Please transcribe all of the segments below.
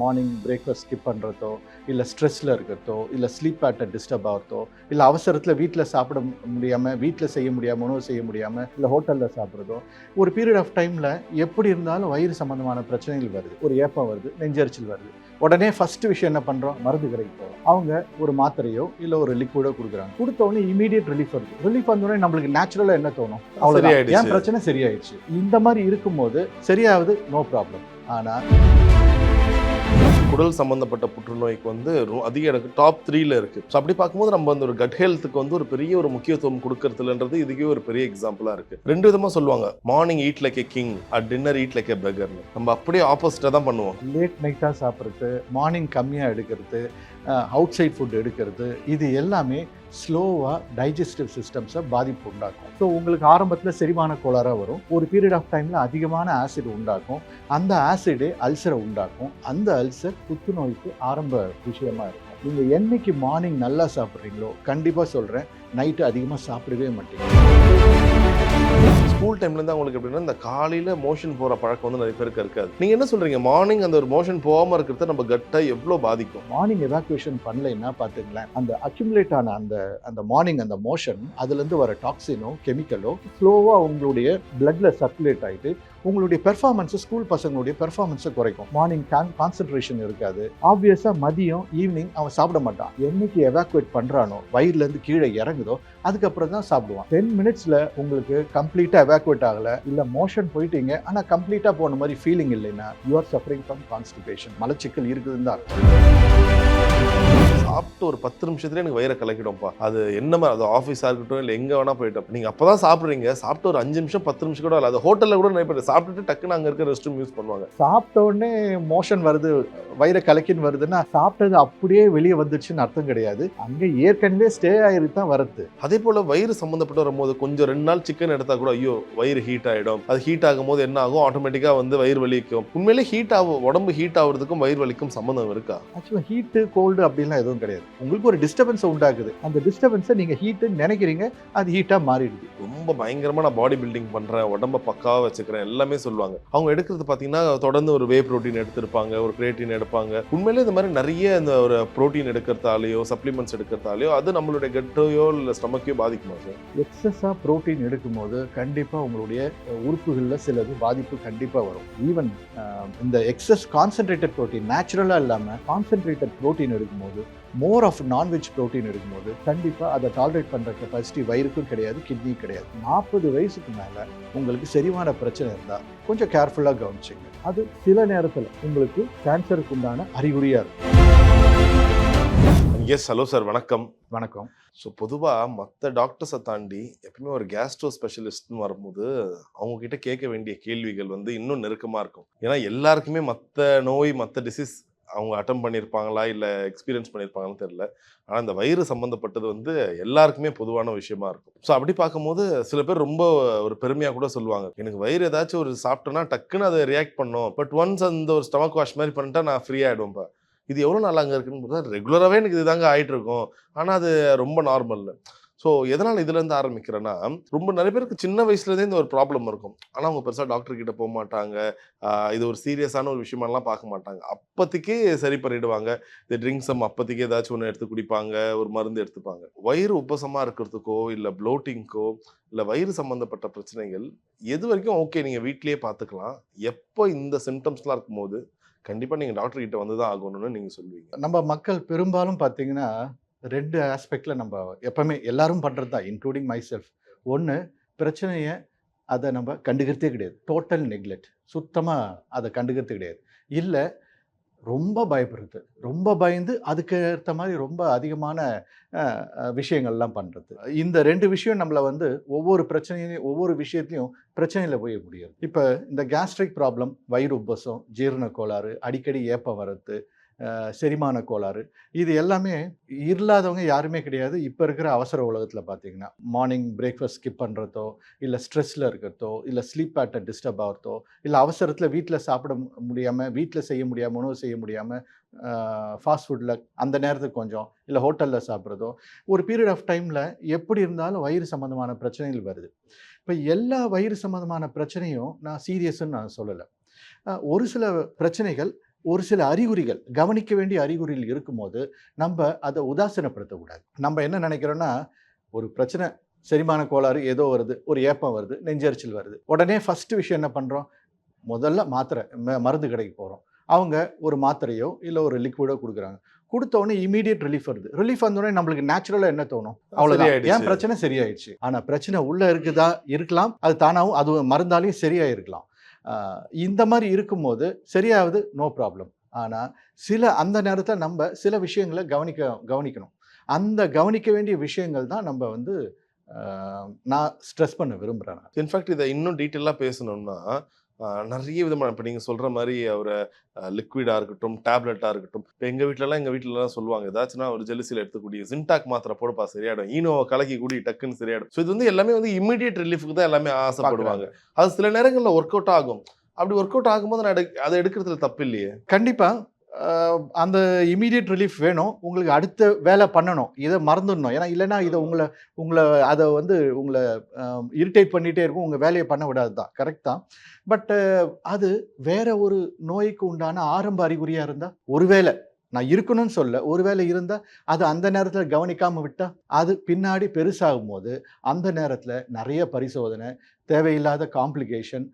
Morning breakfast skip பண்ணுறதோ, இல்லை ஸ்ட்ரெஸ்ஸில் இருக்கிறதோ, இல்லை ஸ்லீப் பேட்டர்ன் டிஸ்டர்ப் ஆகிறதோ, இல்லை அவசரத்தில் வீட்டில் சாப்பிட முடியாமல், வீட்டில் செய்ய முடியாமல், உணவு செய்ய முடியாமல், இல்லை ஹோட்டலில் சாப்பிட்றதோ, ஒரு பீரியட் ஆஃப் டைமில் எப்படி இருந்தாலும் வயிறு சம்மந்தமான பிரச்சனைகள் வருது. ஒரு ஏப்பம் வருது, நெஞ்சரிச்சல் வருது. உடனே ஃபஸ்ட்டு விஷயம் என்ன பண்ணுறோம்? மருந்து கடைக்கு போகிறோம். அவங்க ஒரு மாத்திரையோ இல்லை ஒரு லிக்விடோ கொடுக்குறாங்க. கொடுத்த உடனே இமீடியட் ரிலீஃப் வருது. ரிலீஃப் வந்தோடனே நம்மளுக்கு நேச்சுரலாக என்ன தோணும்? அவ்வளோதான், என் பிரச்சனை சரியாயிடுச்சு. இந்த மாதிரி இருக்கும்போது சரியாவது, நோ ப்ராப்ளம். ஆனால் குடல் சம்பந்தப்பட்ட புற்றுநோய்க்கு வந்து அதிக எனக்கு டாப் 3ல இருக்கு. ஸோ அப்படி பார்க்கும்போது நம்ம வந்து ஒரு கட் ஹெல்த்துக்கு வந்து ஒரு பெரிய ஒரு முக்கியத்துவம் கொடுக்கறதுலன்றது இதுக்கே ஒரு பெரிய எக்ஸாம்பிளா இருக்கு. 2 விதமா சொல்லுவாங்க, morning eat like a king, at dinner eat like a பெகர்னு. நம்ம அப்படியே ஆப்போசிட்டா தான் பண்ணுவோம். லேட் நைட்டாக சாப்பிட்றது, மார்னிங் கம்மியாக எடுக்கிறது, அவுட் சைட் ஃபுட் எடுக்கிறது, இது எல்லாமே ஸ்லோவாக டைஜஸ்டிவ் சிஸ்டம்ஸை பாதிப்பு உண்டாக்கும். ஸோ உங்களுக்கு ஆரம்பத்தில் செரிமான கோளாறாக வரும். ஒரு பீரியட் ஆஃப் டைமில் அதிகமான ஆசிட் உண்டாக்கும். அந்த ஆசிடே அல்சரை உண்டாக்கும். அந்த அல்சர் புற்றுநோய்க்கு ஆரம்ப விஷயமா இருக்கும். நீங்கள் என்னைக்கு மார்னிங் நல்லா சாப்பிட்றீங்களோ, கண்டிப்பாக சொல்கிறேன், நைட்டு அதிகமாக சாப்பிடவே மாட்டீங்க. ஸ்கூல் டைம்லேருந்து அவங்களுக்கு எப்படின்னா இந்த காலையில் மோஷன் போகிற பழக்கம் வந்து நிறைய பேருக்கு இருக்காது. நீங்கள் என்ன சொல்கிறீங்க, மார்னிங் அந்த ஒரு மோஷன் போகாமல் இருக்கிறத நம்ம கட்டை எவ்வளோ பாதிக்கும்? மார்னிங் எவாக்குவேஷன் பண்ணலைன்னா பார்த்துங்களேன், அந்த அக்யூமுலேட் ஆன அந்த மார்னிங் அந்த மோஷன், அதுலேருந்து வர டாக்ஸினோ கெமிக்கலோ ஸ்லோவாக உங்களுடைய பிளட்ல சர்க்குலேட் ஆகிட்டு உங்களுடைய பெர்ஃபார்மன்ஸை, ஸ்கூல் பசங்களுடைய பெர்ஃபார்மன்ஸை குறைக்கும். மார்னிங் கான்சன்ட்ரேஷன் இருக்காது. ஆப்வியஸாக மதியம் ஈவினிங் அவன் சாப்பிட மாட்டான். என்னைக்கு எவாக்குவேட் பண்ணுறானோ, வயிறுலேருந்து கீழே இறங்குதோ, அதுக்கப்புறம் தான் சாப்பிடுவான். 10 மினிட்ஸில் உங்களுக்கு கம்ப்ளீட்டாக எவாக்குவேட் ஆகலை, இல்லை மோஷன் போயிட்டீங்க ஆனால் கம்ப்ளீட்டாக போன மாதிரி ஃபீலிங் இல்லைன்னா, you are suffering from constipation. மலச்சிக்கல் இருக்குதுன்னு தான் சாப்பிட்டு ஒரு 10 நிமிஷத்துலேயே எனக்கு வயிறை கலக்கிடும்ப்பா. அது என்ன மாதிரி, அது ஆஃபீஸாக இருக்கட்டும், இல்லை எங்கே வேணா போயிட்டோம், நீங்கள் அப்போ தான் சாப்பிட்றீங்க. சாப்பிட்டு ஒரு 5 நிமிஷம் 10 நிமிஷம் கூட இல்லை, அது ஹோட்டலில் கூட நிறைய பேர் சாப்பிட்டுட்டு டக்குன்னு அங்கே இருக்க ரெஸ்ட் ரூம் யூஸ் பண்ணுவாங்க. சாப்பிட்ட உடனே மோஷன் வருது, வயிறை கலக்கின்னு வருதுன்னா சாப்பிட்டது அப்படியே வெளியே வந்துடுச்சுன்னு அர்த்தம் கிடையாது. அங்கே ஏற்கனவே ஸ்டே ஆகிட்டு தான் வருது. அதே போல் வயிறு சம்மந்தப்பட்டு வரும்போது கொஞ்சம் 2 நாள் சிக்கன் எடுத்தால் கூட ஐயோ வயிறு ஹீட் ஆகிடும். அது ஹீட் ஆகும் போது என்ன ஆகும், ஆட்டோமேட்டிக்காக வந்து வயிறு வலிக்கும். உண்மையிலே ஹீட் ஆகும், உடம்பு ஹீட் ஆகுறதுக்கும் வயிறு வலிக்கும் சம்மந்தம் இருக்கா? ஆக்சுவலாக ஹீட்டு கோல்டு அப்படின்லாம் எதுவும் கிடையாது. உங்களுக்கு ஒரு டிஸ்டர்பன்ஸை உண்டாக்குது. அந்த டிஸ்டர்பன்ஸை நீங்கள் ஹீட்டுன்னு நினைக்கிறீங்க, அது ஹீட்டாக மாறிடுது. ரொம்ப பயங்கரமாக நான் பாடி பில்டிங் பண்ணுறேன், உடம்பை பக்காவாக வச்சுக்கிறேன் எல்லாமே சொல்லுவாங்க. அவங்க எடுக்கிறது பார்த்தீங்கன்னா தொடர்ந்து ஒரு வே ப்ரோட்டீன் எடுத்திருப்பாங்க, ஒரு கிரியேட்டின் எடுப்பாங்க. உண்மையிலே இந்த மாதிரி நிறைய இந்த ஒரு ப்ரோட்டீன் எடுக்கிறதாலேயோ சப்ளிமெண்ட்ஸ் எடுக்கிறதாலேயோ அது நம்மளுடைய கட்டையோ இல்லை ஸ்டமக்கையோ பாதிக்குமா சார்? எக்ஸஸாக ப்ரோட்டீன் எடுக்கும்போது கண்டிப்பாக உங்களுடைய உறுப்புகளில் சிலது பாதிப்பு கண்டிப்பாக வரும். ஈவன் இந்த எக்ஸஸ் கான்சன்ட்ரேட்டட் ப்ரோட்டீன், நேச்சுரலாக இல்லாமல் கான்சன்ட்ரேட்டட் ப்ரோட்டீன் எடுக்கும்போது, மோர் ஆஃப் நான்வெஜ் ப்ரோட்டீன் எடுக்கும்போது கண்டிப்பாக அதை டாலரேட் பண்ணுற கெப்பாசிட்டி வயிறுக்கும் கிடையாது, கிட்னியும் கிடையாது. 40 வயசுக்கு மேலே உங்களுக்கு செரிமான பிரச்சனை இருந்தால் கொஞ்சம் கேர்ஃபுல்லாக கவனிச்சிங்க. அது சில நேரத்தில் உங்களுக்கு கேன்சருக்கு உண்டான அறிகுறியாக இருக்கும். எஸ், ஹலோ சார், வணக்கம். வணக்கம். ஸோ பொதுவாக மற்ற டாக்டர்ஸை தாண்டி எப்பவுமே ஒரு கேஸ்ட்ரோ ஸ்பெஷலிஸ்ட்னு வரும்போது அவங்கக்கிட்ட கேட்க வேண்டிய கேள்விகள் வந்து இன்னும் நெருக்கமாக இருக்கும். ஏன்னா எல்லாருக்குமே மற்ற நோய், மற்ற டிசீஸ் அவங்க அட்டம் பண்ணியிருப்பாங்களா இல்லை எக்ஸ்பீரியன்ஸ் பண்ணியிருப்பாங்கன்னு தெரியல. ஆனால் இந்த வயிறு சம்மந்தப்பட்டது வந்து எல்லாருக்குமே பொதுவான விஷயமா இருக்கும். ஸோ அப்படி பார்க்கும்போது சில பேர் ரொம்ப ஒரு பெருமையாக கூட சொல்லுவாங்க, எனக்கு வயிறு ஏதாச்சும் ஒரு சாப்பிட்டோன்னா டக்குன்னு அதை ரியாக்ட் பண்ணோம், பட் ஒன்ஸ் அந்த ஒரு ஸ்டமக் வாஷ் மாதிரி பண்ணிட்டா நான் ஃப்ரீ ஆகிடுவேன்ப்பா. இது எவ்வளோ நாள் அங்கே இருக்குன்னு பார்த்தா ரெகுலராகவே எனக்கு இதுதாங்க ஆகிட்டு இருக்கும், ஆனால் அது ரொம்ப நார்மல். ஸோ எதனால் இதுலேருந்து ஆரம்பிக்கிறேன்னா, ரொம்ப நிறைய பேருக்கு சின்ன வயசுலேருந்தே இந்த ஒரு ப்ராப்ளம் இருக்கும். ஆனால் அவங்க பெருசாக டாக்டர்கிட்ட போக மாட்டாங்க, இது ஒரு சீரியஸான ஒரு விஷயமெல்லாம் பார்க்க மாட்டாங்க. அப்போதைக்கே சரி பண்ணிவிடுவாங்க. இந்த ட்ரிங்க்ஸம் அப்போதைக்கு ஏதாச்சும் ஒன்று எடுத்து குடிப்பாங்க, ஒரு மருந்து எடுத்துப்பாங்க. வயிறு உப்பசமாக இருக்கிறதுக்கோ இல்லை ப்ளோட்டிங்க்கோ இல்லை வயிறு சம்மந்தப்பட்ட பிரச்சனைகள் எது வரைக்கும் ஓகே நீங்கள் வீட்லேயே பார்த்துக்கலாம், எப்போ இந்த சிம்டம்ஸ்லாம் இருக்கும்போது கண்டிப்பாக நீங்கள் டாக்டர்கிட்ட வந்து தான் ஆகணும்னு நீங்கள் சொல்லுவீங்க? நம்ம மக்கள் பெரும்பாலும் பார்த்தீங்கன்னா 2 ஆஸ்பெக்டில் நம்ம எப்பவுமே எல்லாரும் பண்ணுறது தான், இன்க்ளூடிங் மை செல்ஃப். ஒன்று, பிரச்சனையை அதை நம்ம கண்டுக்கிறதே கிடையாது, டோட்டல் நெக்லெக்ட், சுத்தமாக அதை கண்டுக்கிறது கிடையாது. இல்லை ரொம்ப பயப்படுறது, ரொம்ப பயந்து அதுக்கு ஏற்ற மாதிரி ரொம்ப அதிகமான விஷயங்கள்லாம் பண்ணுறது. இந்த 2 விஷயம் நம்மளை வந்து ஒவ்வொரு பிரச்சனையிலையும், ஒவ்வொரு விஷயத்துலையும் பிரச்சனையில் போய் முடியும். இப்போ இந்த கேஸ்ட்ரிக் ப்ராப்ளம், வயிறு உப்பசம், ஜீரண கோளாறு, அடிக்கடி ஏப்பம் வரது, செரிமான கோளாறு, இது எல்லாமே இல்லாதவங்க யாருமே கிடையாது. இப்போ இருக்கிற அவசர உலகத்தில் பார்த்தீங்கன்னா, மார்னிங் பிரேக்ஃபாஸ்ட் ஸ்கிப் பண்ணுறதோ, இல்லை ஸ்ட்ரெஸ்ஸில் இருக்கிறதோ, இல்லை ஸ்லீப் பேட்டர்ன் டிஸ்டர்ப் ஆகிறதோ, இல்லை அவசரத்தில் வீட்டில் சாப்பிட முடியாமல், வீட்டில் செய்ய முடியாமல், உணவு செய்ய முடியாமல் ஃபாஸ்ட் ஃபுட்டில் அந்த நேரத்துக்கு கொஞ்சம், இல்லை ஹோட்டலில் சாப்பிட்றதோ, ஒரு பீரியட் ஆஃப் டைமில் எப்படி இருந்தாலும் வயிறு சம்மந்தமான பிரச்சனைகள் வருது. இப்போ எல்லா வயிறு சம்மந்தமான பிரச்சனையும் நான் சீரியஸ்ன்னு நான் சொல்லலை. ஒரு சில பிரச்சனைகள் ஒரு சில அறிகுறிகள், கவனிக்க வேண்டிய அறிகுறிகள் இருக்கும்போது, நம்ம அத உதாசீனப்படுத்தக்கூடாது. நம்ம என்ன நினைக்கிறோம்னா, ஒரு பிரச்சனை, செரிமான கோளாறு ஏதோ வருது, ஒரு ஏப்பம் வருது, நெஞ்செரிச்சல் வருது. உடனே ஃபர்ஸ்ட் விஷயம் என்ன பண்றோம்? முதல்ல மாத்திரை, மருந்து கடைக்கு போறோம். அவங்க ஒரு மாத்திரையோ, இல்ல ஒரு லிக்விடோ குடுக்குறாங்க. குடுத்த உடனே இம்மீடியேட் ரிலீஃப் வருது. ரிலீஃப் வந்த உடனே நம்மளுக்கு நேச்சுரலா என்ன தோணும்? அவ்வளவுதான். என் சரியாயிடுச்சு. பிரச்சனை சரியாயிடுச்சு. ஆனா பிரச்சனை உள்ள இருக்குதா? இருக்கலாம். அது தானாவும் அது மருந்தாலயும் சரியாயிருக்கலாம். அ இந்த மாரி இருக்கும்போது சரியாவது நோ ப்ராப்ளம். ஆனா அந்த நேரத்துல சில விஷயங்கள கவனிக்கணும். அந்த கவனிக்க வேண்டிய விஷயங்கள் தான் நம்ப வந்து அ நான் ஸ்ட்ரெஸ் பண்ண விரும்புறேன் நான். இன்ஃபாக்ட் இத இன்னும் டீட்டெயிலா பேசணும்னா, நெறைய விதமான இப்ப நீங்க சொல்ற மாரி அவர லிக்விடா இருக்கட்டும், டேப்லெட்டா இருக்கட்டும். இப்ப எங்க வீட்லலாம் சொல்லுவாங்க. ஏதாச்சுன்னா ஒரு ஜெலுசில எடுத்துக்கூடிய சின்டாக் மாத்திரை போடுப்பா சரியாயிடும். ஈனோவ கலக்கி குடி டக்குன்னு சரியாயிடும். ஸோ இது வந்து எல்லாமே வந்து இம்மீடியேட் ரிலீஃப்க்கு தான் எல்லாமே ஆசைப்படுவாங்க. பாக்குறாங்க. அது சில நேரங்கள்ல ஒர்க் அவுட் ஆகும். அப்படி ஒர்க் அவுட் ஆகும்போது நான் அத எடுக்கிறதுல தப்பு இல்லையே! கண்டிப்பா. அ அந்த இம்மீடியேட் ரிலீஃப் வேணும். உங்களுக்கு அடுத்த வேல பண்ணணும். இத மறந்துடணும். ஏன்னா, இல்லன்னா இத உங்கள உங்கள அத வந்து உங்கள அ இரிட்டேட் பண்ணிட்டே இருக்கும். உங்க வேலைய பண்ண விடாது தான். கரெக்ட் தான். பட் அது வேற ஒரு நோய்க்கு உண்டான ஆரம்ப அறிகுறியா இருந்தா, ஒருவேள நான் இருக்கணும்னு சொல்லல. ஒருவேளை இருந்தா, அது அந்த நேரத்துல கவனிக்காம விட்டா, அது பின்னாடி பெருசாகும்போது, அந்த நேரத்துல நெறைய பரிசோதனை, தேவையில்லாத காம்ப்ளிகேஷன்,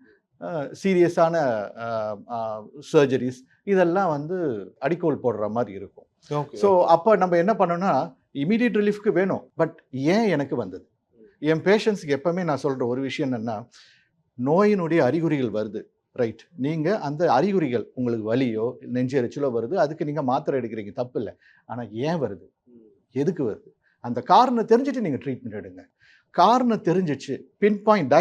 சீரியஸான அ அ சர்ஜரீஸ் இதெல்லாம் வந்து அடிக்கோல் போடுற மாரி இருக்கும். Okay, so, okay. அப்ப நம்ம என்ன பண்ணணும்னா, இம்மீடியேட் ரிலீஃப்க்கு வேணும். பட் ஏன் எனக்கு வந்தது? என் பேஷண்ட்ஸ்க்கு எப்பவுமே நான் சொல்ற ஒரு விஷயம் என்னன்னா, நோயினுடைய அறிகுறிகள் வருது. ரைட். நீங்க அந்த அறிகுறிகள் உங்களுக்கு வலியோ, நெஞ்செரிச்சலோ வருது. அதுக்கு நீங்க மாத்திரை எடுக்கிறீங்க. தப்பில்ல. ஆனா ஏன் வருது? எதுக்கு வருது? அந்த காரணம் தெரிஞ்சுட்டு நீங்க ட்ரீட்மெண்ட் எடுங்க. காரணம் தெரிஞ்சிச்சு. பின் பாயிண்ட்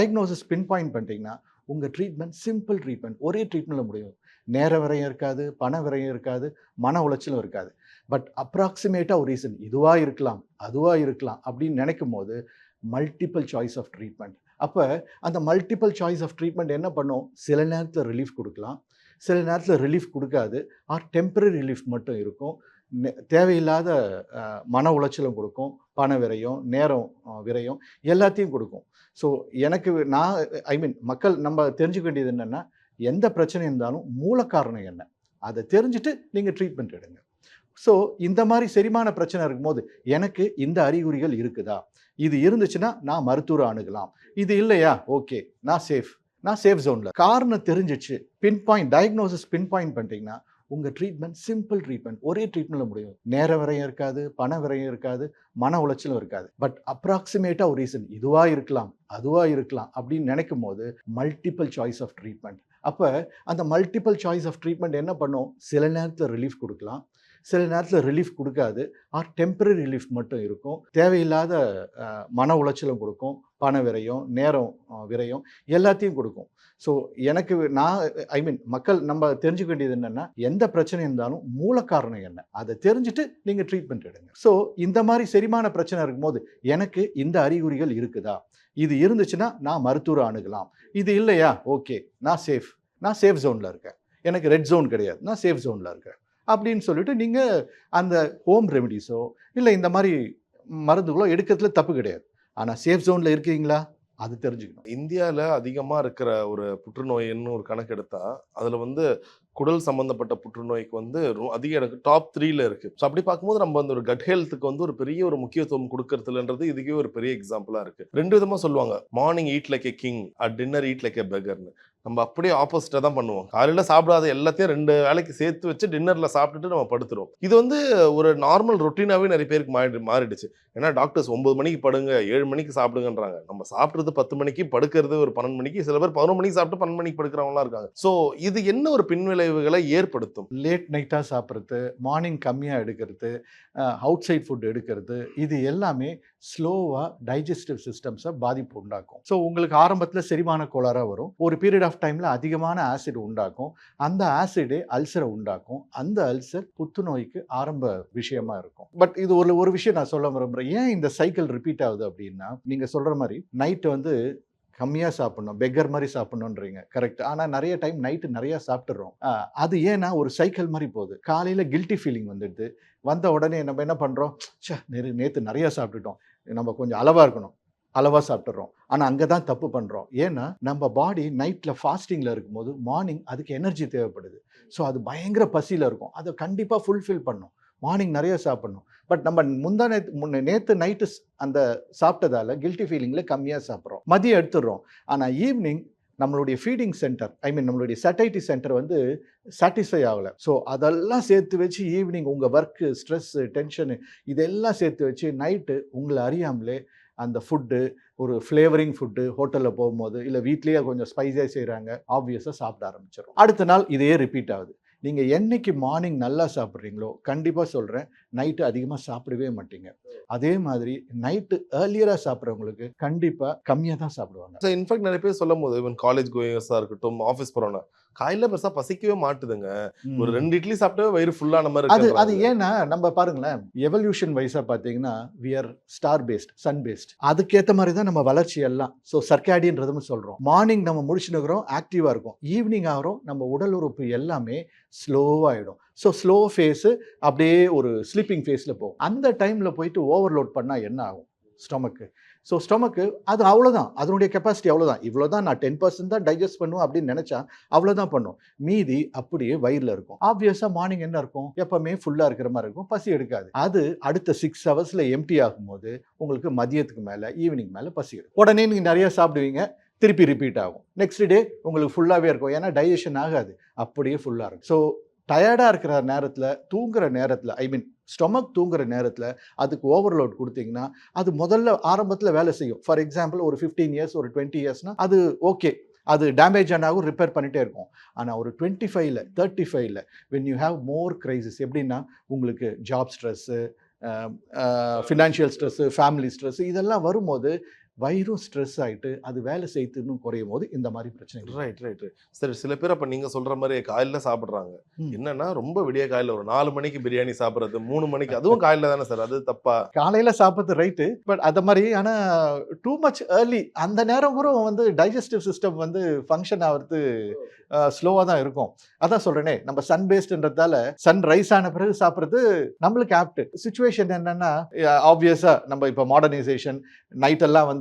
பண்ணிட்டீங்கன்னா, உங்க ட்ரீட்மெண்ட் சிம்பிள் ட்ரீட்மெண்ட். ஒரே ட்ரீட்மெண்ட்ல முடியும். நேர விரயம் இருக்காது, பண விரயம் இருக்காது, மன உளைச்சலும் இருக்காது. பட் அப்ராக்ஸிமேட்டா ஒரு ரீசன் இதுவா இருக்கலாம், அதுவா இருக்கலாம் அப்படின்னு நினைக்கும்போது, மல்டிபிள் சாய்ஸ் ஆஃப் ட்ரீட்மெண்ட். அப்ப அந்த மல்டிபிள் சாய்ஸ் ஆஃப் ட்ரீட்மெண்ட் என்ன பண்ணும்? சில நேரத்தில ரிலீஃப் குடுக்கலாம். சில நேரத்தில ரிலீஃப் குடுக்காது. டெம்பரரி ரிலீஃப் மட்டும் இருக்கும். தேவையில்லாத மன உளைச்சலும் குடுக்கும். பண விரயம், நேரம் விரயம் எல்லாத்தையும் குடுக்கும். ஸோ எனக்கு நான் ஐ மீன் மக்கள் நம்ம தெரிஞ்சுக்க வேண்டியது என்னன்னா, எந்த பிரச்சனை இருந்தாலும் மூல காரணம் என்ன? அத தெரிஞ்சுட்டு நீங்க ட்ரீட்மெண்ட் எடுங்க. ஸோ இந்த மாரி செரிமான பிரச்சனை இருக்கும்போது, எனக்கு இந்த அறிகுறிகள் இருக்குதா? இது இருந்துச்சுன்னா நான் மருத்துவர அணுகலாம். இது இல்லையா? ஓகே. நான் சேஃப் ஜோன்ல. காரணம் தெரிஞ்சுச்சு. பின் பாயிண்ட் பண்ணிட்டீங்கன்னா, உங்க ட்ரீட்மெண்ட் சிம்பிள் ட்ரீட்மெண்ட். ஒரே ட்ரீட்மெண்ட்ல முடியும். நேர விரயம் இருக்காது, பண விரயம் இருக்காது, மன உளைச்சலும் இருக்காது. பட் அப்ராக்ஸிமேட்டா ஒரு ரீசன் இதுவா இருக்கலாம், அதுவா இருக்கலாம் அப்படின்னு நினைக்கும்போது, மல்டிபிள் சாய்ஸ் ஆஃப் ட்ரீட்மெண்ட். அப்ப அந்த மல்டிபிள் சாய்ஸ் ஆஃப் ட்ரீட்மெண்ட் என்ன பண்ணும்? சில நேரத்தில ரிலீஃப் குடுக்கலாம். சில நேரத்தில ரிலீஃப் குடுக்காது. டெம்பரரி ரிலீஃப் மட்டும் இருக்கும். தேவையில்லாத மன உளைச்சலும் குடுக்கும். பண விரயம், நேரம் விரயம் எல்லாத்தையும் குடுக்கும். ஸோ எனக்கு நான் ஐ மீன் மக்கள் நம்ம தெரிஞ்சுக்க வேண்டியது என்னன்னா, எந்த பிரச்சனை இருந்தாலும் மூல காரணம் என்ன? அத தெரிஞ்சுட்டு நீங்க ட்ரீட்மெண்ட் எடுங்க. ஸோ இந்த மாரி செரிமான பிரச்சனை இருக்கும்போது, எனக்கு இந்த அறிகுறிகள் இருக்குதா? இது இருந்துச்சுன்னா நான் மருத்துவர அணுகலாம். இது இல்லையா? ஓகே. நான் சேஃப் ஜோன்ல இருக்கேன். எனக்கு ரெட் ஜோன் கிடையாது. நான் சேஃப் ஜோன்ல இருக்கேன். அப்படின்னு சொல்லிட்டு நீங்க அந்த ஹோம் ரெமிடீஸோ, இல்ல இந்த மாரி மருந்துகளோ எடுக்கிறதுல தப்பு கிடையாது. ஆனா சேஃப் ஜோன்ல இருக்கீங்களா? அது தெரிஞ்சுக்கணும். இந்தியால அதிகமா இருக்கிற ஒரு புற்றுநோய்ன்னு ஒரு கணக்கெடுத்தா, அதுல வந்து குடல் சம்பந்தப்பட்ட புற்றுநோய்க்கு வந்து அதிக எனக்கு டாப் 3ல இருக்கு. ஸோ அப்படி பார்க்கும்போது நம்ம அந்த ஒரு கட் ஹெல்த்துக்கு வந்து ஒரு பெரிய ஒரு முக்கியத்துவம் குடுக்கறதுலன்றது இதுக்கே ஒரு பெரிய எக்ஸாம்பிளா இருக்கு. 2 விதமா சொல்லுவாங்க. Morning eat like a king, dinner eat like a பெக்கர்ன்னு. நம்ம அப்படியே ஆப்போசிட்டா தான் பண்ணுவோம். காலையில சாப்பிடாத எல்லாத்தையும் 2 வேளைக்கு சேர்த்து வச்சு டின்னர்ல சாப்பிட்டுட்டு நம்ம படுத்துருவோம். இது வந்து ஒரு நார்மல் ரொட்டீனாவே நெறைய பேருக்கு மாறிடுச்சு. ஏன்னா டாக்டர்ஸ் 9 மணிக்கு படுங்க, 7 மணிக்கு சாப்பிடுங்கன்றாங்க. நம்ம சாப்பிடுறது 10 மணிக்கு, படுக்கிறது ஒரு 12 மணிக்கு, சில பேர் 11 மணிக்கு சாப்பிட்டு 12 மணிக்கு படுக்கிறவங்கலாம் இருக்காங்க. ஸோ இது என்ன ஒரு பின்விளைவுகளை ஏற்படுத்தும்? லேட் நைட்டா சாப்பிடுறது, மார்னிங் கம்மியா எடுக்கிறது, அவுட் சைட் ஃபுட் எடுக்கிறது, இது எல்லாமே ஸ்லோவா டைஜஸ்டிவ் சிஸ்டம்ஸ பாதிப்பு உண்டாக்கும். ஸோ உங்களுக்கு ஆரம்பத்தில செரிமான கோளாறா வரும். ஒரு பீரியட் ஆஃப் டைம்ல அதிகமான ஆசிட் உண்டாக்கும். அந்த ஆசிடே அல்சர உண்டாக்கும். அந்த அல்சர் புத்துநோய்க்கு ஆரம்ப விஷயமா இருக்கும். பட் இது ஒரு விஷயம் நான் சொல்ல விரும்புறேன். ஏன் இந்த சைக்கிள் ரிப்பீட் ஆகுது அப்டின்னா, நீங்க சொல்ற மாரி நைட் வந்து கம்மியா சாப்பிடணும். பெக்கர் மாரி சாப்பிடணுன்றீங்க. கரெக்ட். ஆனா நெறைய டைம் நைட் நெறைய சாப்பிட்டுர்றோம். அது ஏன்னா ஒரு சைக்கிள் மாரி போகுது. காலையில கில்ட்டி ஃபீலிங் வந்துடுது. வந்த உடனே நம்ம என்ன பண்றோம்? ச்சே! நேத்து நெறைய சாப்பிட்டுட்டோம். நம்ம கொஞ்சம் அளவா இருக்கணும். அளவாக சாப்பிட்றோம். ஆனால் அங்கே தான் தப்பு பண்ணுறோம். ஏன்னா நம்ம பாடி நைட்டில் ஃபாஸ்டிங்கில் இருக்கும்போது மார்னிங் அதுக்கு எனர்ஜி தேவைப்படுது. ஸோ அது பயங்கர பசியில் இருக்கும். அதை கண்டிப்பாக ஃபுல்ஃபில் பண்ணும். மார்னிங் நிறைய சாப்பிடணும். பட் நம்ம நேற்று நைட்டு அந்த சாப்பிட்டதால கில்ட்டி ஃபீலிங்கில் கம்மியாக சாப்பிட்றோம். மதியம் எடுத்துடுறோம். ஆனால் ஈவினிங் நம்மளுடைய ஃபீடிங் சென்டர் நம்மளுடைய சட்டைட்டி சென்டர் வந்து சாட்டிஸ்ஃபை ஆகலை. ஸோ அதெல்லாம் சேர்த்து வச்சு ஈவினிங் உங்கள் ஒர்க்கு, ஸ்ட்ரெஸ்ஸு, டென்ஷனு இதெல்லாம் சேர்த்து வச்சு நைட்டு உங்களை அறியாமலே அந்த ஃபுட்டு ஒரு ஃப்ளேவரிங் ஃபுட்டு ஹோட்டலில் போகும்போது இல்லை வீட்லேயே கொஞ்சம் ஸ்பைஸியாக செய்கிறாங்க, ஆப்வியஸாக சாப்பிட ஆரம்பிச்சிடும். அடுத்த நாள் இதே ரிப்பீட் ஆகுது. நீங்கள் என்னைக்கு மார்னிங் நல்லா சாப்பிட்றீங்களோ கண்டிப்பாக சொல்கிறேன், நைட்டு அதிகமாக சாப்பிடவே மாட்டீங்க. அதே மாதிரி நைட்டு ஏர்லியராக சாப்பிட்றவங்களுக்கு கண்டிப்பாக கம்மியாக தான் சாப்பிடுவாங்க. ஸோ இன்ஃபேக்ட் நிறைய பேர் சொல்லும் போது ஈவன் காலேஜ் கோயர்ஸாக இருக்கட்டும், ஆஃபீஸ் போகிறோன்னா காலையில் பெருசாக பசிக்கவே மாட்டுதுங்க. ஒரு 2 இட்லி சாப்பிட்டவே வயிறு ஃபுல்லான மாதிரி அது ஏன்னா நம்ம பாருங்களேன், எவல்யூஷன் வைஸாக பார்த்தீங்கன்னா we are star based, sun based. அதுக்கேற்ற மாதிரி தான் நம்ம வளர்ச்சி எல்லாம். ஸோ சர்க்காடியன்றதும் சொல்கிறோம். மார்னிங் நம்ம முடிச்சுனுக்கிறோம், ஆக்டிவாக இருக்கும். ஈவினிங் ஆகிறோம், நம்ம உடல் உறுப்பு எல்லாமே ஸ்லோவாகிடும். ஸோ ஸ்லோ ஃபேஸு அப்படியே ஒரு ஸ்லீப்பிங் ஃபேஸில் போகும். அந்த டைமில் போயிட்டு ஓவர்லோட் பண்ணால் என்ன ஆகும் ஸ்டொமக்கு? ஸோ ஸ்டொமக்கு அது அவ்வளோதான், அதனுடைய கெப்பாசிட்டி அவ்வளோதான். இவ்வளோ தான், நான் 10% தான் டைஜஸ்ட் பண்ணுவேன் அப்படின்னு நினச்சா அவ்வளோதான் பண்ணும். மீதி அப்படியே வயிறில் இருக்கும். ஆப்வியஸாக மார்னிங் என்ன இருக்கும், எப்போவுமே ஃபுல்லாக இருக்கிற மாதிரி இருக்கும், பசி எடுக்காது. அது அடுத்த 6 ஹவர்ஸில் எம்டி ஆகும்போது உங்களுக்கு மதியத்துக்கு மேலே, ஈவினிங் மேலே பசி எடுக்கும். உடனே நீங்கள் நிறைய சாப்பிடுவீங்க, திருப்பி ரிப்பீட் ஆகும். நெக்ஸ்ட் டே உங்களுக்கு ஃபுல்லாகவே இருக்கும். ஏன்னா டைஜஷன் ஆகாது, அப்படியே ஃபுல்லாக இருக்கும். ஸோ டயர்டாக இருக்கிற நேரத்தில், தூங்குற நேரத்தில், ஸ்டொமக் தூங்குற நேரத்தில் அதுக்கு ஓவர்லோட் கொடுத்தீங்கன்னா அது முதல்ல ஆரம்பத்தில் வேலை செய்யும். ஃபார் எக்ஸாம்பிள் ஒரு 15 இயர்ஸ், ஒரு 20 இயர்ஸ்னால் அது ஓகே, அது டேமேஜ் ஆனாலும் ரிப்பேர் பண்ணிகிட்டே இருக்கும். ஆனால் ஒரு 25ல் 35ல் when you have more crisis, எப்படின்னா உங்களுக்கு job stress, financial stress, family stress இதெல்லாம் வரும்போது வயிறும் ஸ்ட்ரெஸ் ஆகிட்டு அது வேலை செய்து இன்னும் குறையும் போது இந்த மாதிரி பிரச்சனை. ரைட். சரி, சில பேர் அப்போ நீங்கள் சொல்கிற மாதிரி காலையில் சாப்பிட்றாங்க. என்னன்னா ரொம்ப விடிய காலையில் ஒரு 4 மணிக்கு பிரியாணி சாப்பிட்றது, 3 மணிக்கு, அதுவும் காலையில் தானே சார்? அது தப்பா? காலையில் சாப்பிட்றது ரைட்டு, பட் அதை மாதிரி ஆனால் டூ மச் ஏர்லி அந்த நேரம் கூட வந்து டைஜஸ்டிவ் சிஸ்டம் வந்து ஃபங்க்ஷன் ஆகிறது ஸ்லோவாக தான் இருக்கும். அதான் சொல்கிறேனே, நம்ம சன் பேஸ்டுன்றதால சன் ரைஸ் ஆன பிறகு சாப்பிட்றது நம்மளுக்கு ஆப்ட். சுச்சுவேஷன் என்னென்னா ஆப்வியஸாக நம்ம இப்போ மாடர்னைசேஷன், நைட்டெல்லாம் வந்து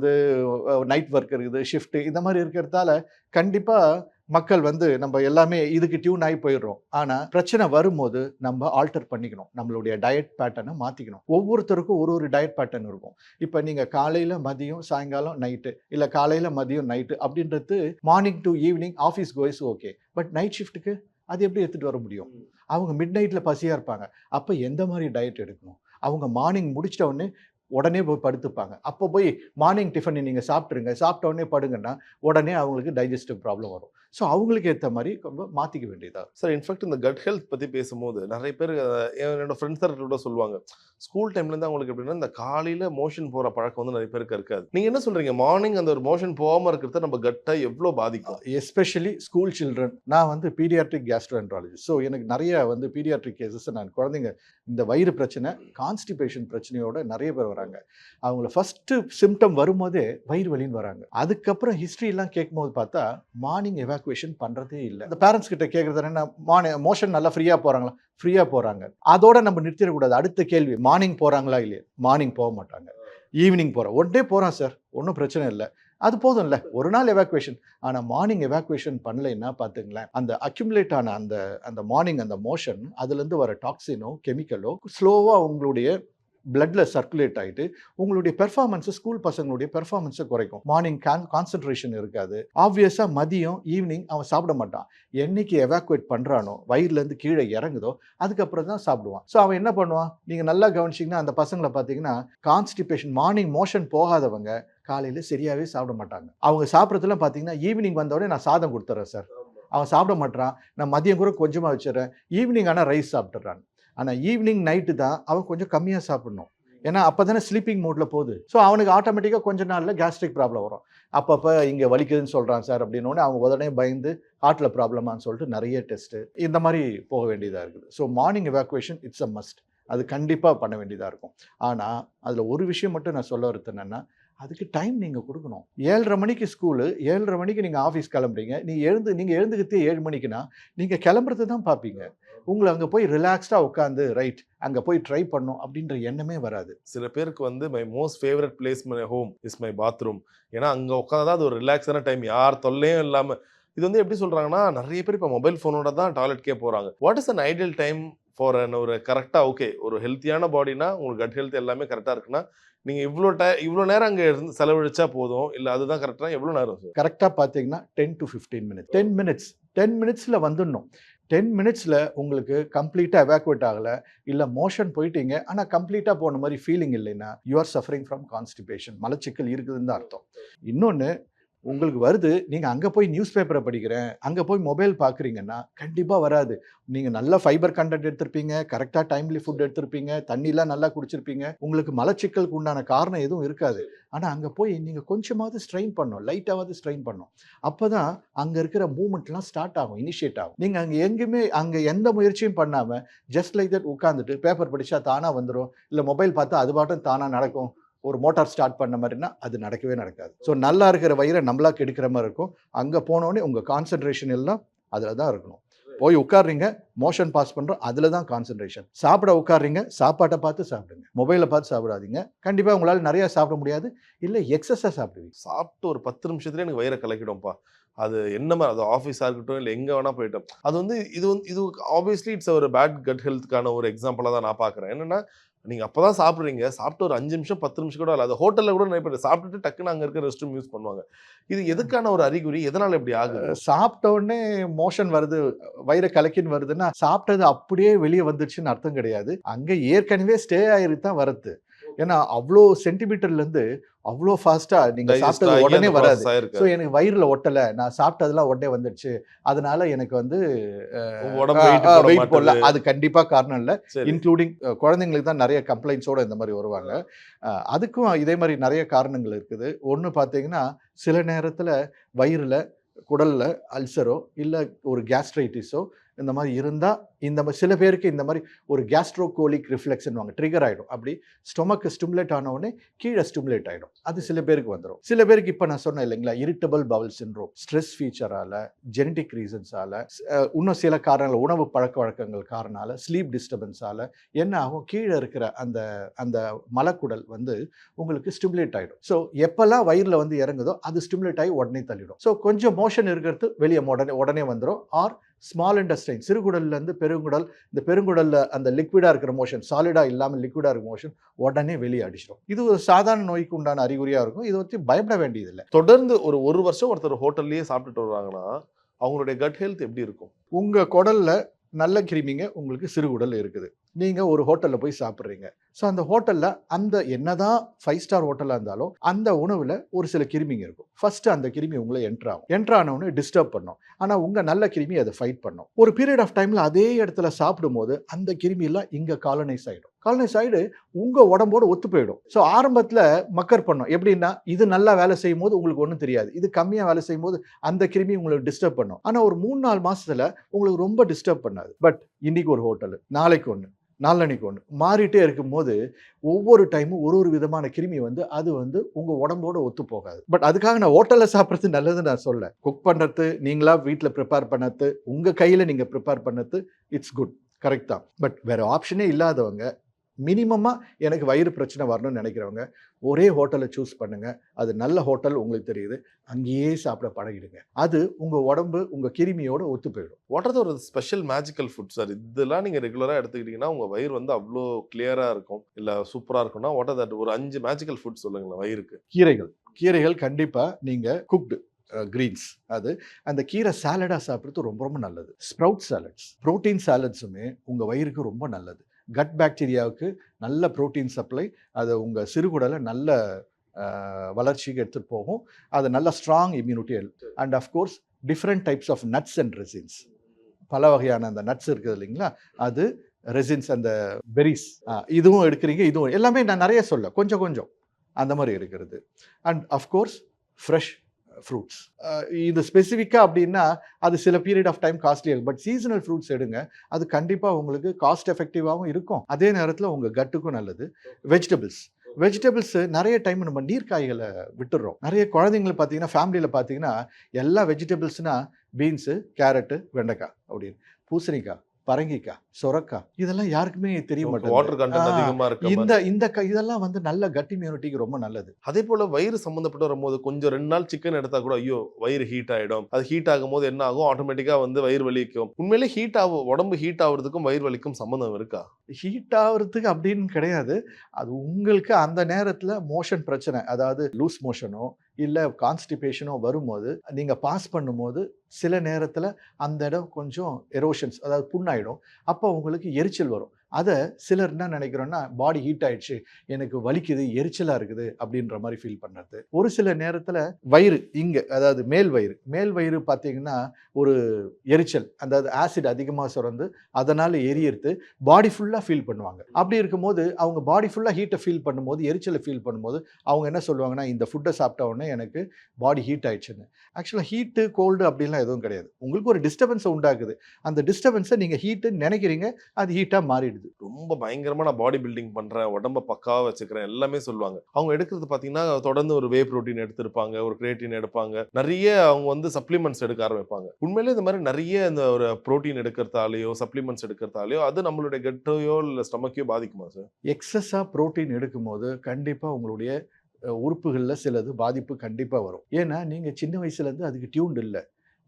நைட் ஒர்க் இருக்குது, ஷிஃப்ட்டு இந்த மாதிரி இருக்கிறதால கண்டிப்பாக மக்கள் வந்து நம்ம எல்லாமே இதுக்கு டியூன் ஆகி போயிடுறோம். ஆனால் பிரச்சனை வரும்போது நம்ம ஆல்டர் பண்ணிக்கணும், நம்மளுடைய டயட் பேட்டர்னை மாற்றிக்கணும். ஒவ்வொருத்தருக்கும் ஒரு டயட் பேட்டர்ன் இருக்கும். இப்போ நீங்கள் காலையில் மதியம் சாயங்காலம் நைட்டு, இல்லை காலையில் மதியம் நைட்டு அப்படின்றது morning to evening office goes okay. But night ஷிஃப்ட்டுக்கு அது எப்படி எடுத்துகிட்டு வர முடியும்? அவங்க மிட் நைட்டில் பசியாக இருப்பாங்க. அப்போ எந்த மாதிரி டயட் எடுக்கணும்? அவங்க மார்னிங் முடிச்சிட்ட உடனே போய் படுத்துப்பாங்க. அப்போ போய் மார்னிங் டிஃபனை நீங்கள் சாப்பிட்ருங்க, சாப்பிட்ட உடனே படுங்கன்னா உடனே அவங்களுக்கு டைஜஸ்டிவ் ப்ராப்ளம் வரும். ஸோ அவங்களுக்கு ஏற்ற மாதிரி ரொம்ப மாற்றிக்க வேண்டியதாக. சார் இன்ஃபேக்ட் இந்த கட் ஹெல்த் பற்றி பேசும்போது நிறைய பேர் என்னோட ஃப்ரெண்ட்ஸ் சர்க்கிள் கூட சொல்லுவாங்க, ஸ்கூல் டைம்லேருந்து அவங்களுக்கு எப்படின்னா இந்த காலையில் மோஷன் போகிற பழக்கம் வந்து நிறைய பேருக்கு இருக்காது. நீங்கள் என்ன சொல்கிறீங்க, மார்னிங் அந்த ஒரு மோஷன் போகாமல் இருக்கிறத நம்ம கட்டை எவ்வளோ பாதிக்கும்? Especially school children. நான் வந்து பீடியாட்ரிக் கேஸ்ட்ரோஎன்ட்ராலஜிஸ்ட். ஸோ எனக்கு நிறைய வந்து பீடியாட்ரிக் கேசஸ், நான் குழந்தைங்க இந்த வயிறு பிரச்சனை, கான்ஸ்டிபேஷன் பிரச்சனையோட நிறைய பேர் வராங்க. அவங்கள ஃபஸ்ட்டு சிம்டம் வரும்போதே வயிறு வலின்னு வராங்க. அதுக்கப்புறம் ஹிஸ்ட்ரிலாம் கேட்கும்போது பார்த்தா மார்னிங் எவாக்குவேஷன் பண்ணுறதே இல்லை. அந்த பேரண்ட்ஸ் கிட்ட கேட்குறது என்ன, மோஷன் நல்லா ஃப்ரீயாக போகிறாங்களா? ஃப்ரீயாக போகிறாங்க. அதோட நம்ம நிறுத்திடக்கூடாது. அடுத்த கேள்வி, மார்னிங் போகிறாங்களா இல்லையா? மார்னிங் போக மாட்டாங்க, ஈவினிங் போகிறோம். ஒன் டே போகிறான் சார், ஒன்றும் பிரச்சனை இல்லை, அது போதும்ல, ஒரு நாள் எவாக்குவேஷன். ஆனால் மார்னிங் எவாக்குவேஷன் பண்ணலைன்னா பார்த்துங்களேன், அந்த அக்யூமுலேட் ஆன அந்த மார்னிங் அந்த மோஷன், அதுலேருந்து வர டாக்ஸினோ கெமிக்கலோ ஸ்லோவாக உங்களுடைய பிளட்ல சர்க்குலேட் ஆகிட்டு உங்களுடைய பெர்ஃபார்மன்ஸை, ஸ்கூல் பசங்களுடைய பெர்ஃபார்மன்ஸை குறைக்கும். மார்னிங் கான்சன்ட்ரேஷன் இருக்காது. ஆப்வியஸாக மதியம் ஈவினிங் அவன் சாப்பிட மாட்டான். என்னைக்கு எவாக்குவேட் பண்ணுறானோ, வயிறுலேருந்து கீழே இறங்குதோ அதுக்கப்புறம் தான் சாப்பிடுவான். ஸோ அவன் என்ன பண்ணுவான், நீங்கள் நல்லா கவனிச்சிங்கன்னா அந்த பசங்களை பார்த்தீங்கன்னா கான்ஸ்டிபேஷன், மார்னிங் மோஷன் போகாதவங்க காலையில் சரியாகவே சாப்பிட மாட்டாங்க. அவங்க சாப்பிட்றதுலாம் பார்த்தீங்கன்னா ஈவினிங் வந்தோடனே நான் சாதம் கொடுத்துட்றேன் சார், அவன் சாப்பிட மாட்டான். நான் மதியம் கூட கொஞ்சமாக வச்சிடறேன், ஈவினிங் ஆனால் ரைஸ் சாப்பிட்றான். ஆனால் ஈவினிங் நைட்டு தான் அவன் கொஞ்சம் கம்மியாக சாப்பிடணும். ஏன்னா அப்போ தானே ஸ்லீப்பிங் மோடில் போகுது. ஸோ அவனுக்கு ஆட்டோமேட்டிக்காக கொஞ்ச நாளில் கேஸ்ட்ரிக் ப்ராப்ளம் வரும். அப்பப்போ இங்கே வலிக்குதுன்னு சொல்கிறான் சார் அப்படின்னோடனே அவங்க உடனே பயந்து ஹார்ட்டில் ப்ராப்ளமானு சொல்லிட்டு நிறைய டெஸ்ட்டு இந்த மாதிரி போக வேண்டியதாக இருக்குது. So morning evacuation it's a must, அது கண்டிப்பாக பண்ண வேண்டியதாக இருக்கும். ஆனால் அதில் ஒரு விஷயம் மட்டும் நான் சொல்ல வருது என்னென்னா, அதுக்கு டைம் நீங்கள் கொடுக்கணும். 7:30 மணிக்கு ஸ்கூலு, 7:30 மணிக்கு நீங்கள் ஆஃபீஸ் கிளம்புறீங்க. நீங்கள் எழுந்துக்கிறதே 7 மணிக்குன்னா நீங்கள் கிளம்புறது தான் பார்ப்பீங்க. உங்களை அங்கே போய் ரிலாக்ஸ்டாக உட்காந்து ரைட் அங்கே போய் ட்ரை பண்ணும் அப்படின்ற எண்ணமே வராது. சில பேருக்கு வந்து my most favourite place my home is my bathroom. ஏன்னா அங்கே உட்காந்தா அது ஒரு ரிலாக்ஸான டைம், யார் தொல்லையும் இல்லாமல். இது வந்து எப்படி சொல்கிறாங்கன்னா, நிறைய பேர் இப்போ மொபைல் ஃபோனோட தான் டாய்லெட்கே போகிறாங்க. What is an ideal time for ஒரு கரெக்டாக ஓகே ஒரு ஹெல்த்தியான பாடினா, உங்களுக்கு கட் ஹெல்த் எல்லாமே கரெக்டாக இருக்குன்னா, நீங்கள் இவ்வளோ நேரம் அங்கே இருந்து செலவழிச்சா போதும், இல்லை அதுதான் கரெக்டாக எவ்வளோ நேரம் சார்? கரெக்டாக பார்த்தீங்கன்னா 10 to 15 மினிட்ஸ். 10 மினிட்ஸில் வந்துடணும். 10 மினிட்ஸில் உங்களுக்கு கம்ப்ளீட்டாக எவாக்குவேட் ஆகலை, இல்லை மோஷன் போயிட்டீங்க ஆனால் கம்ப்ளீட்டாக போன மாதிரி ஃபீலிங் இல்லைன்னா you are suffering from constipation, மலச்சிக்கல் இருக்குதுன்னு தான் அர்த்தம். இன்னொன்று உங்களுக்கு வருது, நீங்கள் அங்கே போய் நியூஸ் பேப்பரை படிக்கிறேன், அங்கே போய் மொபைல் பார்க்குறீங்கன்னா கண்டிப்பாக வராது. நீங்கள் நல்ல ஃபைபர் கண்டென்ட் எடுத்திருப்பீங்க, கரெக்டாக டைம்லி ஃபுட் எடுத்திருப்பீங்க, தண்ணிலாம் நல்லா குடிச்சிருப்பீங்க, உங்களுக்கு மலச்சிக்கலுக்கு உண்டான காரணம் எதுவும் இருக்காது. ஆனால் அங்கே போய் நீங்கள் கொஞ்சமாவது ஸ்ட்ரெயின் பண்ணணும், லைட்டாவது ஸ்ட்ரெயின் பண்ணணும். அப்போ தான் அங்கே இருக்கிற மூமெண்ட்லாம் ஸ்டார்ட் ஆகும், இனிஷியேட் ஆகும். நீங்கள் அங்கே எங்கேயுமே அங்கே எந்த முயற்சியும் பண்ணாமல் ஜஸ்ட் லைக் தட் உட்காந்துட்டு பேப்பர் படித்தா தானாக வந்துடும், இல்லை மொபைல் பார்த்தா அது பாட்டும் தானாக நடக்கும், ஒரு மோட்டார் ஸ்டார்ட் பண்ண மாதிரினா அது நடக்கவே நடக்காது. ஸோ நல்லா இருக்கிற வயிறை நம்மளா கெடுக்கிற மாதிரி இருக்கும். அங்கே போனோடனே உங்கள் கான்சன்ட்ரேஷன் எல்லாம் அதில் தான் இருக்கணும். போய் உட்காடுறீங்க, மோஷன் பாஸ் பண்ணுறோம், அதில் தான் கான்சன்ட்ரேஷன். சாப்பிட உட்காடுறீங்க, சாப்பாட்டை பார்த்து சாப்பிடுங்க, மொபைலை பார்த்து சாப்பிடாதீங்க. கண்டிப்பாக உங்களால் நிறையா சாப்பிட முடியாது, இல்லை எக்ஸஸாக சாப்பிடுவீங்க. சாப்பிட்டு ஒரு 10 நிமிஷத்துலேயே எனக்கு வயிறை கலக்கிடும்ப்பா. அது என்ன மாதிரி, அது ஆஃபீஸாக இருக்கட்டும், இல்லை எங்கே வேணால் போயிட்டோம். அது வந்து இது ஆப்வியஸ்லி இட்ஸ் ஒரு பேட் கட் ஹெல்த்துக்கான ஒரு எக்ஸாம்பிளாக தான் நான் பார்க்குறேன். என்னென்னா, நீங்கள் அப்போ தான் சாப்பிட்றீங்க, சாப்பிட்டு ஒரு 5 நிமிஷம் 10 நிமிஷம் கூட இல்லை, அது ஹோட்டலில் கூட நிறைய பேர் சாப்பிட்டுட்டு டக்குன்னு அங்கே இருக்க ரெஸ்ட் ரூம் யூஸ் பண்ணுவாங்க. இது எதுக்கான ஒரு அறிகுறி, எதனால் இப்படி ஆகுது? சாப்பிட்ட உடனே மோஷன் வருது, வயிறு கலக்கின்னு வருதுன்னா சாப்பிட்டது அப்படியே வெளியே வந்துடுச்சுன்னு அர்த்தம் கிடையாது. அங்கே ஏற்கனவே ஸ்டே ஆகிருக்கு தான் வருது. ஏன்னா அவ்வளோ சென்டிமீட்டர்லேருந்து அவ்வளோ ஃபாஸ்ட்டாக நீங்கள் சாப்பிட்டது உடனே வராது. ஸோ எனக்கு வயிறில் ஒட்டலை, நான் சாப்பிட்டதெல்லாம் உடனே வந்துடுச்சு, அதனால எனக்கு வந்து வெயிட் போடல, அது கண்டிப்பாக காரணம் இல்லை. இன்க்ளூடிங் குழந்தைங்களுக்கு தான் நிறைய கம்ப்ளைண்ட்ஸோடு இந்த மாதிரி வருவாங்க. அதுக்கும் இதே மாதிரி நிறைய காரணங்கள் இருக்குது. ஒன்று பார்த்தீங்கன்னா, சில நேரத்தில் வயிறில் குடலில் அல்சரோ இல்லை ஒரு கேஸ்ட்ரைட்டிஸோ இந்த மாதிரி இருந்தால், இந்த மாதிரி சில பேருக்கு இந்த மாதிரி ஒரு கேஸ்ட்ரோகோலிக் ரிஃப்ளெக்ஸ்னுவாங்க, ட்ரிகர் ஆகிடும். அப்படி ஸ்டொமக்கு ஸ்டிமுலேட் ஆனவுடனே கீழே ஸ்டிமுலேட் ஆகிடும். அது சில பேருக்கு வந்துடும். சில பேருக்கு இப்போ நான் சொன்னேன் இல்லைங்களா, இரிட்டபிள் பவுல் சிண்ட்ரோம், ஸ்ட்ரெஸ் ஃபீச்சரால், ஜெனட்டிக் ரீசன்ஸால், இன்னும் சில காரணங்கள், உணவு பழக்க வழக்கங்கள் காரணால், ஸ்லீப் டிஸ்டர்பன்ஸால் என்ன ஆகும், கீழே இருக்கிற அந்த அந்த மலக்குடல் வந்து உங்களுக்கு ஸ்டிமுலேட் ஆகிடும். ஸோ எப்போல்லாம் வயிறில் வந்து இறங்குதோ அது ஸ்டிமுலேட் ஆகி உடனே தள்ளிடும். ஸோ கொஞ்சம் மோஷன் இருக்கிறது வெளியே உடனே வந்துடும். ஆர் ஸ்மால் இன்டெஸ்டைன், சிறுகுடல்லேருந்து பெருங்குடல், இந்த பெருங்குடலில் அந்த லிக்விடாக இருக்கிற மோஷன், சாலிடாக இல்லாமல் லிக்விடாக இருக்கிற மோஷன் உடனே வெளியே அடிச்சிடும். இது ஒரு சாதாரண நோய்க்கு உண்டான அறிகுறியாக இருக்கும். இதை பற்றி பயப்பட வேண்டியதில்லை. தொடர்ந்து ஒரு வருஷம் ஒருத்தர் ஹோட்டல்லையே சாப்பிட்டுட்டு வர்றாங்கன்னா அவங்களுடைய கட் ஹெல்த் எப்படி இருக்கும்? உங்கள் குடலில் நல்ல கிருமிங்க உங்களுக்கு சிறுகுடல் இருக்குது. நீங்கள் ஒரு ஹோட்டலில் போய் சாப்பிட்றீங்க. ஸோ அந்த ஹோட்டலில் அந்த என்னதான் 5 ஸ்டார் ஹோட்டலாக இருந்தாலும் அந்த உணவில் ஒரு சில கிருமிங்க இருக்கும். ஃபஸ்ட்டு அந்த கிருமி உங்களை என்ட்ரானவுன்னு டிஸ்டர்ப் பண்ணும். ஆனால் உங்கள் நல்ல கிருமி அதை ஃபைட் பண்ணும். ஒரு பீரியட் ஆஃப் டைமில் அதே இடத்துல சாப்பிடும்போது அந்த கிருமியெல்லாம் இங்கே காலனைஸ் ஆகிடு உங்கள் உடம்போடு ஒத்து போயிடும். ஸோ ஆரம்பத்தில் மக்கர் பண்ணும். எப்படின்னா, இது நல்லா வேலை செய்யும் போது உங்களுக்கு ஒன்றும் தெரியாது, இது கம்மியாக வேலை செய்யும் போது அந்த கிருமி உங்களுக்கு டிஸ்டர்ப் பண்ணும். ஆனால் ஒரு 3-4 மாதத்தில் உங்களுக்கு ரொம்ப டிஸ்டர்ப் பண்ணாது. பட் இன்றைக்கி ஒரு ஹோட்டலு, நாளைக்கு ஒன்று, நாளன்னைக்கு ஒன்று மாறிட்டே இருக்கும்போது ஒவ்வொரு டைமும் ஒரு விதமான கிருமி வந்து அது வந்து உங்கள் உடம்போடு ஒத்து போகாது. பட் அதுக்காக நான் ஹோட்டலில் சாப்பிட்றது நல்லதுன்னு நான் சொல்ல. குக் பண்ணுறது, நீங்களா வீட்டில் ப்ரிப்பேர் பண்ணது, உங்கள் கையில் நீங்கள் ப்ரிப்பேர் பண்ணது, இட்ஸ் குட், கரெக்ட் தான். பட் வேறு ஆப்ஷனே இல்லாதவங்க, மினிமமாக எனக்கு வயிறு பிரச்சனை வரணும்னு நினைக்கிறவங்க ஒரே ஹோட்டலை சூஸ் பண்ணுங்கள். அது நல்ல ஹோட்டல் உங்களுக்கு தெரியுது, அங்கேயே சாப்பிட பழகிடுங்க. அது உங்கள் உடம்பு உங்கள் கிருமியோடு ஒத்து போயிடும். வாட் ஆர் ஒரு ஸ்பெஷல் மேஜிக்கல் ஃபுட் சார்? இதெல்லாம் நீங்கள் ரெகுலராக எடுத்துக்கிட்டிங்கன்னா உங்கள் வயிறு வந்து அவ்வளோ கிளியராக இருக்கும், இல்லை சூப்பராக இருக்கும்னா வாட் ஆர் தட்? ஒரு 5 மேஜிக்கல் ஃபுட் சொல்லுங்களேன் வயிறுக்கு. கீரைகள் கண்டிப்பாக நீங்கள் குக்டு கிரீன்ஸ், அது அந்த கீரை சாலடாக சாப்பிட்றது ரொம்ப ரொம்ப நல்லது. ஸ்ப்ரவுட் சாலட்ஸ், ப்ரோட்டீன் சாலட்ஸுமே உங்கள் வயிறுக்கு ரொம்ப நல்லது. கட் பாக்டீரியாவுக்கு நல்ல ப்ரோட்டீன் சப்ளை, அது உங்கள் சிறுகுடலை நல்ல வளர்ச்சிக்கு எடுத்துகிட்டு போகும். அது நல்ல strong immunity health. And of course different types of nuts and resins, பல வகையான அந்த நட்ஸ் இருக்குது இல்லைங்களா, அது ரெசின்ஸ், அந்த பெரிஸ், இதுவும் எடுக்கிறீங்க. இதுவும் எல்லாமே நான் நிறைய சொல்ல, கொஞ்சம் அந்த மாதிரி இருக்கிறது. And of course fresh fruits. இது ஸ்பெசிஃபிக்காக அப்படின்னா அது சில பீரியட் ஆஃப் டைம் காஸ்ட்லியாக, பட் சீசனல் ஃப்ரூட்ஸ் எடுங்க, அது கண்டிப்பாக உங்களுக்கு காஸ்ட் எஃபெக்டிவாகவும் இருக்கும், அதே நேரத்தில் உங்கள் கட்டுக்கும் நல்லது. வெஜிடபிள்ஸு நிறைய டைம் நம்ம நீர்க்காய்களை விட்டுடுறோம். நிறைய குழந்தைங்களை பார்த்தீங்கன்னா, ஃபேமிலியில் பார்த்தீங்கன்னா எல்லா வெஜிடபிள்ஸ்னால் பீன்ஸு, கேரட்டு, வெண்டைக்காய் அப்படின்னு, பூசணிக்காய், பரங்கிக்காய், சொரக்காய் இதெல்லாம் யாருக்குமே தெரிய வாட்டர் மாட்டேங்குது. கண்டென்ட் அதிகமா இருக்க இந்த மாதிரி. இந்த இதெல்லாம் வந்து நல்ல கட் இம்யூனிட்டிக்கு ரொம்ப நல்லது. அதே போல வயிறு சம்மந்தப்பட்டு வரும்போது கொஞ்சம் 2 நாள் சிக்கன் எடுத்தா கூட ஐயோ! வயிறு ஹீட் ஆயிடும். அது ஹீட் ஆகும்போது என்ன ஆகும்? ஆட்டோமேட்டிக்கா வந்து வயிறு வலிக்கும். உண்மையிலே உடம்பு ஹீட் ஆவுறதுக்கும் வயிறு வலிக்கும் சம்மந்தம் இருக்கா? ஹீட் ஆவறதுக்கு அப்படின்னு கிடையாது. அது உங்களுக்கு அந்த நேரத்துல மோஷன் பிரச்சனை. அதாவது லூஸ் மோஷனோ, இல்ல கான்ஸ்டிபேஷனோ வரும்போது, நீங்க பாஸ் பண்ணும்போது, சில நேரத்துல அந்த இடம் கொஞ்சம் எரோஷன்ஸ் அதாவது புண்ணாயிடும். அப்போ உங்களுக்கு எரிச்சல் வரும். அத சிலர் என்ன நெனைக்கிறோம்னா, பாடி ஹீட் ஆயிடுச்சு, எனக்கு வலிக்குது, எரிச்சலா இருக்குது அப்படின்ற மாரி ஃபீல் பண்றது. ஒரு சில நேரத்துல வயிறு இங்க அதாவது மேல் வயிறு பார்த்தீங்கன்னா, ஒரு எரிச்சல் அதாவது ஆசிட் அதிகமா சுரந்து, அதனால எரியறது. பாடி ஃபுல்லா ஃபீல் பண்ணுவாங்க. அப்படி இருக்கும்போது, அவங்க பாடி ஃபுல்லா ஹீட்ட ஃபீல் பண்ணும்போது, எரிச்சல ஃபீல் பண்ணும்போது, அவங்க என்ன சொல்லுவாங்கன்னா, இந்த ஃபுட்ட சாப்பிட்ட உடனே எனக்கு பாடி ஹீட் ஆயிடுச்சுன்னு. ஆக்சுவலா ஹீட்டு, கோல்டு அப்படின்லாம் எதுவும் கிடையாது. உங்களுக்கு ஒரு டிஸ்டர்பன்ஸ உண்டாக்குது. அந்த டிஸ்டர்பன்ஸ நீங்க ஹீட்டுன்னு நெனைக்கிறீங்க. அது ஹீட்டா மாறிடுது. ரொம்ப பயங்கரமா நான் பாடி பில்டிங் பண்றேன், உடம்ப பக்காவா வச்சுக்கிறேன் எல்லாமே சொல்லுவாங்க. அவங்க எடுக்கிறது பார்த்தீங்கன்னா, தொடர்ந்து ஒரு வே புரோட்டீன் எடுத்திருப்பாங்க, ஒரு கிரியேட்டின் எடுப்பாங்க. நெறைய அவங்க வந்து சப்ளிமெண்ட்ஸ் எடுக்க ஆரம்பிப்பாங்க. உண்மையிலேயே இந்த மாரி நெறைய இந்த ஒரு புரோட்டீன் எடுக்கிறதாலயோ, சப்ளிமெண்ட்ஸ் எடுக்கிறதாலயோ, அது நம்மளுடைய கட்டையோ இல்ல ஸ்டொமக்கையோ பாதிக்குமா சார்? எக்ஸஸா புரோட்டீன் எடுக்கும்போது, கண்டிப்பா உங்களுடைய உறுப்புகள்ல சிலது பாதிப்பு கண்டிப்பா வரும். ஏன்னா, நீங்க சின்ன வயசுலேருந்து அதுக்கு டியூன்ட் இல்ல.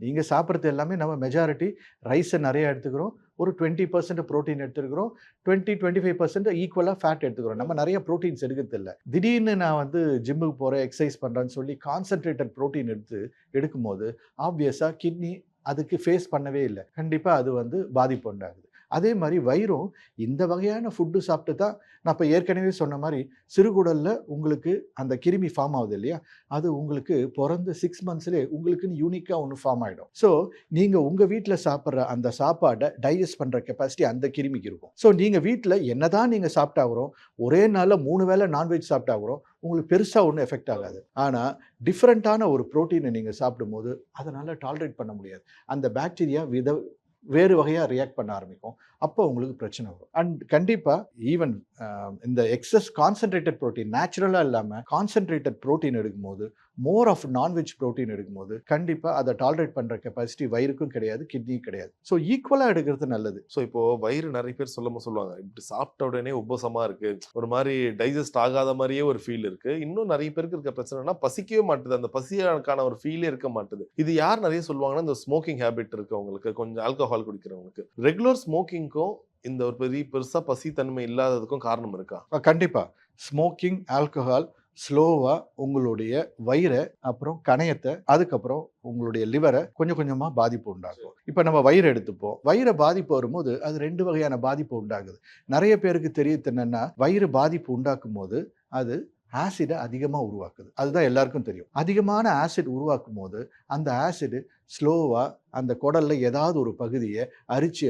நீங்க சாப்பிடுறது எல்லாமே நம்ம மெஜாரிட்டி ரைஸ நெறைய எடுத்துக்கிறோம். ஒரு 20% புரோட்டீன் எடுத்துக்கிறோம். 25% ஈக்குவலா ஃபேட் எடுத்துக்கிறோம். நம்ம நெறைய புரோட்டீன்ஸ் எடுக்கிறது இல்ல. திடீர்னு நான் வந்து ஜிம்முக்கு போறேன், எக்சர்சைஸ் பண்றேன்னு சொல்லி கான்சன்ட்ரேட்டட் புரோட்டீன் எடுக்கும்போது, ஆப்வியஸா கிட்னி அதுக்கு ஃபேஸ் பண்ணவே இல்ல. கண்டிப்பா அது வந்து பாதிப்பு உண்டாகுது. அதே மாரி வயிறும் இந்த வகையான ஃபுட்டு சாப்பிட்டு தான் நான் இப்ப ஏற்கனவே சொன்ன மாரி சிறுகுடல்ல உங்களுக்கு அந்த கிருமி ஃபார்ம் ஆகுது இல்லையா? அது உங்களுக்கு பொறந்து 6 மந்த்ஸ்லயே உங்களுக்குன்னு யூனிக்கா ஒண்ணு ஃபார்ம் ஆயிடும். ஸோ, நீங்க உங்க வீட்ல சாப்பிடுற அந்த சாப்பாட டைஜெஸ்ட் பண்ற கெப்பாசிட்டி அந்த கிருமிக்கு இருக்கும். ஸோ, நீங்க வீட்ல என்னதான் நீங்க சாப்பிட்டாகூட, ஒரே நாள்ல 3 வேள நான்வெஜ் சாப்பிட்டாகூட உங்களுக்கு பெருசா ஒண்ணும் எஃபெக்ட் ஆகாது. ஆனா, டிஃபரண்டான ஒரு புரோட்டீன நீங்க சாப்பிடும்போது, அதனால டாலரேட் பண்ண முடியாது. அந்த பாக்டீரியா வேறு வகையா ரியாக்ட் பண்ண ஆரம்பிக்கும். அப்போ உங்களுக்கு பிரச்சனை வரும். அண்ட் கண்டிப்பா ஈவன் இந்த எக்ஸஸ் கான்சன்ட்ரேட்டட் புரோட்டீன் நேச்சுரலா இல்லாம கான்சன்ட்ரேட்டட் புரோட்டீன் எடுக்கும்போது, மோர் ஆஃப் நான்வெஜ் புரோட்டீன் எடுக்கும்போது, கண்டிப்பா அத டாலரேட் பண்ற கெப்பாசிட்டி வயிறுக்கும் கிடையாது, கிட்னிக்கும் கிடையாது. ஸோ ஈக்குவலா எடுக்கிறது நல்லது. ஸோ இப்போ வயிறு நெறைய பேர் சொல்லுவாங்க. இப்படி சாப்பிட்ட உடனே உப்பசமா இருக்கு. ஒரு மாரி டைஜெஸ்ட் ஆகாத மாரியே ஒரு ஃபீல் இருக்கு. இன்னும் நெறைய பேருக்கு இருக்க பிரச்சனைனா பசிக்கவே மாட்டுது. அந்த பசிக்கான ஒரு ஃபீலே இருக்க மாட்டுது. இது யார் நெறைய சொல்லுவாங்கன்னா, இந்த ஸ்மோக்கிங் ஹேபிட் இருக்கவங்களுக்கு, கொஞ்சம் ஆல்கஹால் குடிக்கிறவங்களுக்கு. ரெகுலர் ஸ்மோக்கிங்க்கும் இந்த ஒரு பெருசா பசி தன்மை இல்லாததுக்கும் காரணம் இருக்கா? கண்டிப்பா. ஸ்மோக்கிங், ஆல்கஹால் ஸ்லோவா உங்களுடைய வயிற, அப்புறம் கணையத்த, அதுக்கப்புறம் உங்களுடைய லிவர கொஞ்சம் கொஞ்சமா பாதிப்பு உண்டாக்கும். இப்ப நம்ம வயிறு எடுத்துப்போம். வயிற பாதிப்பு வரும்போது, அது 2 வகையான பாதிப்பு உண்டாகுது. நெறைய பேருக்கு தெரியுது என்னன்னா, வயிறு பாதிப்பு உண்டாக்கும்போது, அது ஆசிட அதிகமா உருவாக்குது. அதுதான் எல்லாருக்கும் தெரியும். அதிகமான ஆசிட் உருவாக்கும்போது, அந்த ஆசிட் ஸ்லோவா அந்த குடல்ல ஏதாவது ஒரு பகுதிய அரிச்சு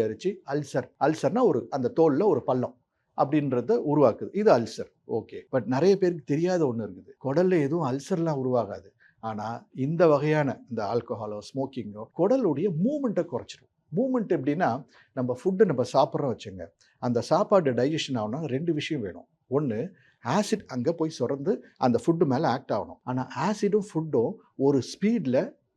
அல்சர்னா அந்த தோல்ல ஒரு பள்ளம் அப்படின்றத உருவாக்குது. இது அல்சர். ஓகே. பட் நெறைய பேருக்கு தெரியாத ஒண்ணு இருக்குது. குடல்ல எதுவும் அல்சர்லாம் உருவாகாது. ஆனா, இந்த வகையான இந்த ஆல்கஹாலோ, ஸ்மோக்கிங்கோ குடலுடைய மூவ்மெண்ட்ட குறைச்சிரும். மூவ்மெண்ட் எப்படின்னா, நம்ம சாப்பிடுறோம் வச்சுக்கங்க. அந்த சாப்பாடு டைஜெஷன் ஆகணும்னா 2 விஷயம் வேணும். 1 ஆசிட் அங்க போய் சுரந்து அந்த ஃபுட் மேல ஆக்ட் ஆகணும். ஆனா, ஆசிடும், ஃபுட்டும் ஒரு ஸ்பீட்ல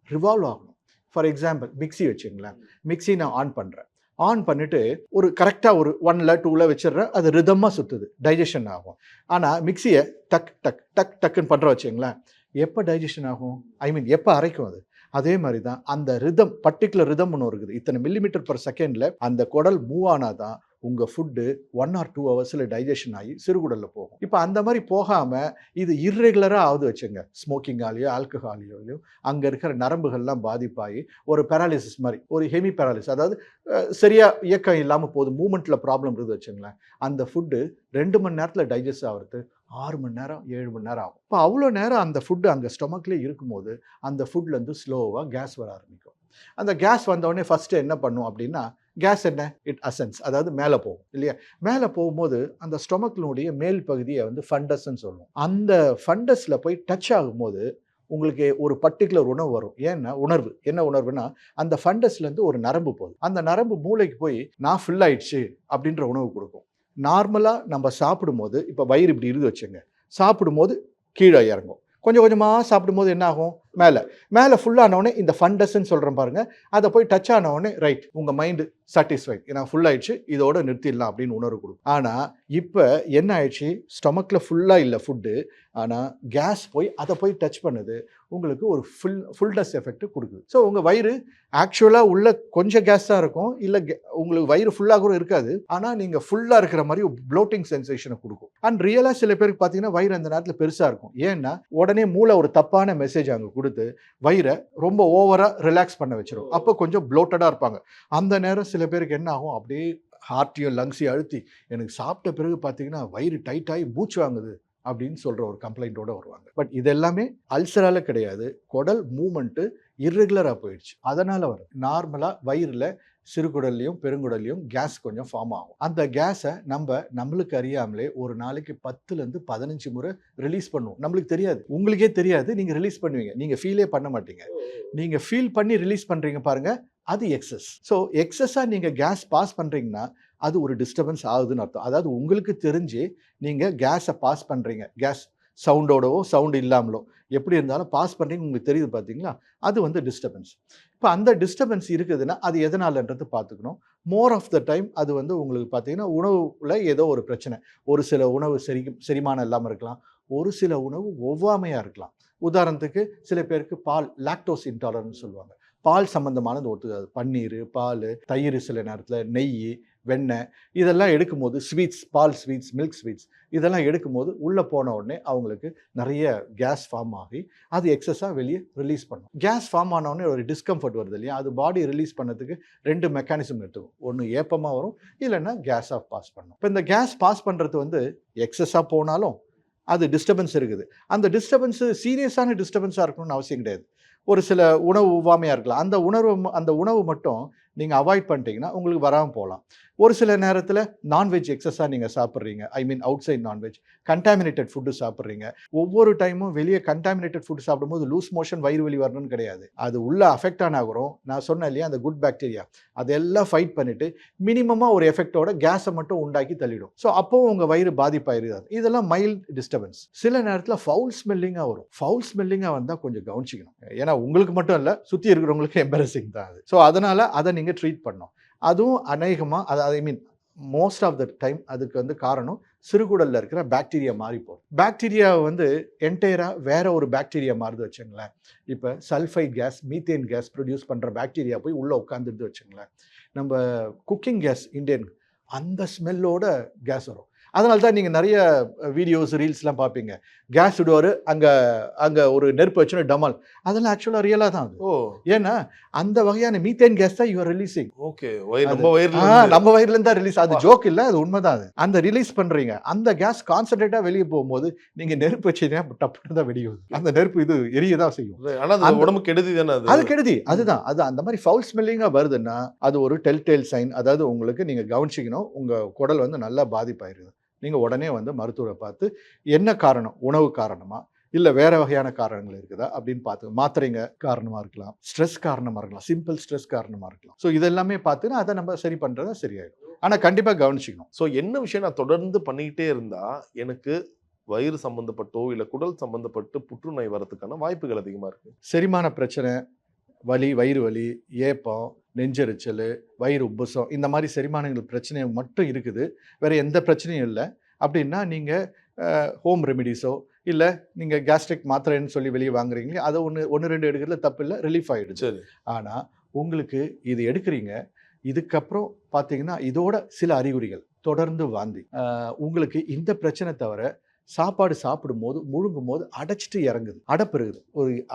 ரிவால்வ் ஆகணும். ஃபார் எக்ஸாம்பிள் மிக்ஸி வச்சுக்கங்களேன். மிக்ஸி நான் ஆன் பண்றேன். ஆன் பண்ணிட்டு ஒரு கரெக்ட்டா ஒரு 1ல 2ல வச்சுடுறேன். அது ரிதமா சுத்துது. டைஜெஷன் ஆகும். ஆனா மிக்ஸிய டக் டக் டக் டக்குன்னு பண்றோம் வச்சுக்கங்களேன். எப்ப டைஜெஷன் ஆகும்? ஐ மீன் எப்ப அரைக்கும் அது? அதே மாரி தான் அந்த பர்ட்டிகுலர் ரிதம்னு ஒண்ணு இருக்குது. இத்தனை மில்லிமீட்டர் பெர் செகண்ட்ல அந்த குடல் மூவ் ஆனா தான் உங்க ஃபுட் 1 ஆர் 2 ஹவர்ஸ்ல டைஜெஷன் ஆகி சிறுகுடல்ல போகும். இப்ப அந்த மாரி போகாம இது இர்ரெகுலரா ஆகுது வச்சுங்க. ஸ்மோக்கிங்காலயோ, ஆல்கஹால்லயோ அங்க இருக்கிற நரம்புகள்லாம் பாதிப்பாகி ஒரு பாராலிசிஸ் மாரி, ஒரு ஹெமி பாராலிசிஸ் அதாவது சரியா இயக்கம் இல்லாம போகுது. மூவ்மெண்ட்ல ப்ராப்ளம் இருக்குது வச்சுங்களேன். அந்த ஃபுட் 2 மணி நேரத்துல டைஜெஸ்ட் ஆகுறது 6 மணி நேரம், 7 மணி நேரம் ஆகும். இப்ப அவ்ளோ நேரம் அந்த ஃபுட் அங்க ஸ்டொமக்லயே இருக்கும்போது, அந்த ஃபுட்லேருந்து ஸ்லோவா கேஸ் வர ஆரம்பிக்கும். அந்த கேஸ் வந்த உடனே ஃபர்ஸ்ட் என்ன பண்ணும் அப்படின்னா, கேஸ் என்ன? இட் அசென்ட்ஸ் அதாவது மேல போகும் இல்லையா? மேல போகும்போது அந்த ஸ்டொமக்கினுடைய மேல் பகுதிய வந்து ஃபண்டஸ்ன்னு சொல்லுவோம். அந்த ஃபண்டஸ்ல போய் டச் ஆகும்போது, உங்களுக்கு ஒரு பர்ட்டிகுலர் உணவு வரும். என்ன உணர்வுன்னா, அந்த ஃபண்டஸ்லேருந்து ஒரு நரம்பு போகுது. அந்த நரம்பு மூளைக்கு போய் நான் ஃபில் ஆயிடுச்சு அப்படின்ற உணவு குடுக்கும். நார்மலா நம்ம சாப்பிடும்போது, இப்ப வயிறு இப்படி இருக்கு வச்சுக்கங்க. சாப்பிடும்போது கீழ இறங்கும். கொஞ்சம் கொஞ்சமா சாப்பிடும்போது என்ன ஆகும்? மேலே மேலே ஃபுல்லானவுடனே இந்த ஃபண்டஸ்ன்னு சொல்கிறேன் பாருங்க, அதை போய் டச் ஆனவுடனே ரைட் உங்கள் மைண்டு சாட்டிஸ்ஃபைட், ஏன்னா ஃபுல் ஆயிடுச்சு, இதோட நிறுத்திடலாம் அப்படின்னு உணர்வு கொடுக்கும். ஆனால் இப்போ என்ன ஆயிடுச்சு, ஸ்டொமக்கில் ஃபுல்லாக இல்லை ஃபுட்டு, ஆனால் கேஸ் போய் அதை போய் டச் பண்ணுது, உங்களுக்கு ஒரு ஃபுல்னஸ் எஃபெக்ட் கொடுக்குது. ஸோ உங்கள் வயிறு ஆக்சுவலாக உள்ள கொஞ்சம் கேஸ் தான் இருக்கும், இல்லை உங்களுக்கு வயிறு ஃபுல்லாக கூட இருக்காது, ஆனால் நீங்கள் ஃபுல்லாக இருக்கிற மாதிரி ப்ளோட்டிங் சென்சேஷனை கொடுக்கும். அண்ட் ரியலாக சில பேருக்கு பார்த்தீங்கன்னா வயிறு அந்த நேரத்தில் பெருசாக இருக்கும். ஏன்னா உடனே மூளை ஒரு தப்பான மெசேஜ் அங்கே கொடுத்து வயிறை ரொம்ப ஓவராக ரிலாக்ஸ் பண்ண வச்சிடும். அப்போ கொஞ்சம் ப்ளோட்டடாக இருப்பாங்க. அந்த நேரம் சில பேருக்கு என்ன ஆகும், அப்படியே ஹார்ட்டையும் லங்ஸையும் அழுத்தி எனக்கு சாப்பிட்ட பிறகு பார்த்தீங்கன்னா வயிறு டைட்டாகி மூச்சு வாங்குது அப்படின்னு சொல்கிற ஒரு கம்ப்ளைண்ட்டோடு வருவாங்க. பட் இது எல்லாமே அல்சரால் கிடையாது, குடல் மூமெண்ட்டு இர்ரெகுலராக போயிடுச்சு, அதனால் வரும். நார்மலாக வயிறில் சிறுகுடல்லையும் பெருங்குடல்லையும் கேஸ் கொஞ்சம் ஃபார்ம் ஆகும். அந்த கேஸை நம்மளுக்கு அறியாமலே ஒரு நாளைக்கு 10லேருந்து 15 முறை ரிலீஸ் பண்ணுவோம். நம்மளுக்கு தெரியாது, உங்களுக்கே தெரியாது, நீங்கள் ரிலீஸ் பண்ணுவீங்க, நீங்கள் ஃபீலே பண்ண மாட்டீங்க. நீங்கள் ஃபீல் பண்ணி ரிலீஸ் பண்ணுறீங்க பாருங்கள், அது எக்ஸஸ். ஸோ எக்ஸஸாக நீங்கள் கேஸ் பாஸ் பண்ணுறீங்கன்னா அது ஒரு டிஸ்டர்பன்ஸ் ஆகுதுன்னு அர்த்தம். அதாவது உங்களுக்கு தெரிஞ்சு நீங்கள் கேஸை பாஸ் பண்ணுறீங்க, கேஸ் சவுண்டோடவோ சவுண்டு இல்லாமலோ எப்படி இருந்தாலும் பாஸ் பண்ணுறீங்க, உங்களுக்கு தெரியுது பார்த்தீங்களா, அது வந்து டிஸ்டர்பன்ஸ். இப்போ அந்த டிஸ்டர்பன்ஸ் இருக்குதுன்னா அது எதனாலன்றது பார்த்துக்கணும். மோர் ஆஃப் த டைம் அது வந்து உங்களுக்கு பார்த்தீங்கன்னா உணவில் ஏதோ ஒரு பிரச்சனை. ஒரு சில உணவு செரிமானம் இல்லாமல் இருக்கலாம், ஒரு சில உணவு ஒவ்வாமையாக இருக்கலாம். உதாரணத்துக்கு சில பேருக்கு பால் லாக்டோஸ் இன்டாலரன்ஸ் சொல்லுவாங்க, பால் சம்மந்தமானது ஒத்துக்காது. பன்னீர், பால், தயிர், சில நேரத்தில் நெய், வெண்ணெய் இதெல்லாம் எடுக்கும்போது ஸ்வீட்ஸ், பால் ஸ்வீட்ஸ், மில்க் ஸ்வீட்ஸ் இதெல்லாம் எடுக்கும்போது உள்ளே போன உடனே அவங்களுக்கு நிறைய கேஸ் ஃபார்ம் ஆகி அது எக்ஸஸாக வெளியே ரிலீஸ் பண்ணும். கேஸ் ஃபார்ம் ஆனவுடனே ஒரு டிஸ்கம்ஃபர்ட் வருது இல்லையா, அது பாடி ரிலீஸ் பண்ணதுக்கு 2 மெக்கானிசம் எடுத்துக்கும். ஒன்று ஏப்பமாக வரும், இல்லைன்னா கேஸாக பாஸ் பண்ணும். இப்போ இந்த கேஸ் பாஸ் பண்ணுறது வந்து எக்ஸஸாக போனாலும் அது டிஸ்டர்பன்ஸ் இருக்குது. அந்த டிஸ்டர்பன்ஸு சீரியஸான டிஸ்டர்பன்ஸாக இருக்கணும்னு அவசியம் கிடையாது. ஒரு சில உணவு ஒவ்வாமையாக இருக்கலாம், அந்த உணவு மட்டும் நீங்கள் அவாய்ட் பண்ணிட்டீங்கன்னா உங்களுக்கு வராமல் போகலாம். ஒரு சில நேரத்தில் நான்வெஜ் எக்ஸஸாக நீங்கள் சாப்பிட்றீங்க, I mean outside non veg, contaminated food சாப்பிட்றீங்க. ஒவ்வொரு டைமும் வெளியே கண்டாமினேட்டட் ஃபுட்டு சாப்பிடும்போது லூஸ் மோஷன், வயிறு வலி வரணும்னு கிடையாது. அது உள்ளே அஃபெக்ட் ஆனாலும் நான் சொன்னேன் இல்லையா, அந்த குட் பாக்டீரியா அதெல்லாம் ஃபைட் பண்ணிவிட்டு மினிமமாக ஒரு எஃபெக்டோட கேஸை மட்டும் உண்டாக்கி தள்ளிடும். ஸோ அப்போவும் உங்கள் வயிறு பாதிப்பாயிருக்காது. இதெல்லாம் மைல்ட் டிஸ்டர்பன்ஸ். சில நேரத்தில் ஃபவுல் ஸ்மெல்லிங்காக வரும். ஃபவுல் ஸ்மெல்லிங்காக வந்தால் கொஞ்சம் கவனிச்சிக்கணும், ஏன்னா உங்களுக்கு மட்டும் இல்லை சுற்றி இருக்கிறவங்களுக்கு எம்பரசிங் தான் அது. ஸோ அதனால் அதை நீங்கள் ட்ரீட் பண்ணணும். அதுவும் அநேகமாக I mean most of the time அதுக்கு வந்து காரணம் சிறுகுடலில் இருக்கிற பாக்டீரியா மாறி போகும். பாக்டீரியா வந்து என்டையராக வேற ஒரு பாக்டீரியா மாறுது வச்சுங்களேன். இப்போ sulphide gas, methane gas produce பண்ணுற பாக்டீரியா போய் உள்ளே உட்காந்துருது வச்சுங்களேன். நம்ம குக்கிங் கேஸ் இண்டியன் அந்த ஸ்மெல்லோட கேஸ் வரும். அதனால தான் நீங்கள் நிறைய வீடியோஸ், ரீல்ஸ்லாம் பார்ப்பீங்க, கேஸ் விடுவார், அங்கே ஒரு நெருப்பு வச்சுன்னு டமால், அதெல்லாம் ஆக்சுவலாக ரியலாக தான் அது. ஏன்னா அந்த வகையான மீத்தேன் கேஸ் தான் யூஆர் ரிலீஸிங். ஓகே, நம்ம வயிறுலேருந்து தான் ரிலீஸ். அது ஜோக் இல்லை, அது உண்மைதான். அது அந்த ரிலீஸ் பண்ணுறீங்க, அந்த கேஸ் கான்சன்ட்ரேட்டாக வெளியே போகும்போது நீங்கள் நெருப்பு வச்சீங்கன்னா டப்புன்னு தான் வெடியும். அந்த நெருப்பு இது எரிய தான் செய்யும். ஆனால் உடம்பு கெடுதி தானே அது கெடுதி. அதுதான் அது அந்த மாதிரி ஃபவுல் ஸ்மெல்லிங்காக வருதுன்னா அது ஒரு டெல்டேல் சைன். அதாவது உங்களுக்கு நீங்கள் கவனிச்சிக்கணும், உங்கள் குடல் வந்து நல்லா பாதிப்பாயிருது. நீங்கள் உடனே வந்து மருத்துவரை பார்த்து என்ன காரணம், உணவு காரணமா இல்லை வேற வகையான காரணங்கள் இருக்குதா அப்படின்னு பார்த்து, மாத்திரைங்க காரணமாக இருக்கலாம், ஸ்ட்ரெஸ் காரணமாக இருக்கலாம், சிம்பிள் ஸ்ட்ரெஸ் காரணமாக இருக்கலாம். ஸோ இதெல்லாமே பார்த்துன்னா அதை நம்ம சரி பண்ணுறதா சரியாயிடும். ஆனால் கண்டிப்பாக கவனிச்சிக்கணும். ஸோ என்ன விஷயம் நான் தொடர்ந்து பண்ணிக்கிட்டே இருந்தால் எனக்கு வயிறு சம்மந்தப்பட்டோ இல்லை குடல் சம்மந்தப்பட்டு புற்றுநோய் வரதுக்கான வாய்ப்புகள் அதிகமாக இருக்குது. செரிமான பிரச்சனை, வலி, வயிறு வலி, ஏப்பம், நெஞ்செரிச்சல், வயிறு உப்புசம், இந்த மாதிரி செரிமானங்கள் பிரச்சனை மட்டும் இருக்குது, வேறு எந்த பிரச்சனையும் இல்லை அப்படின்னா நீங்கள் ஹோம் ரெமிடிஸோ இல்லை நீங்கள் கேஸ்ட்ரிக் மாத்திரைன்னு சொல்லி வெளியே வாங்குறீங்களே அதை ஒன்று 2 எடுக்கிறதுல தப்பு இல்லை, ரிலீஃப் ஆகிடுச்சு. ஆனால் உங்களுக்கு இது எடுக்கிறீங்க, இதுக்கப்புறம் பார்த்தீங்கன்னா இதோட சில அறிகுறிகள் தொடர்ந்து வாந்தி, உங்களுக்கு இந்த பிரச்சனை தவிர சாப்பாடு சாப்பிடும்போது முழுங்கும் போது அடைச்சிட்டு இறங்குது, அடப்பு இருக்குது,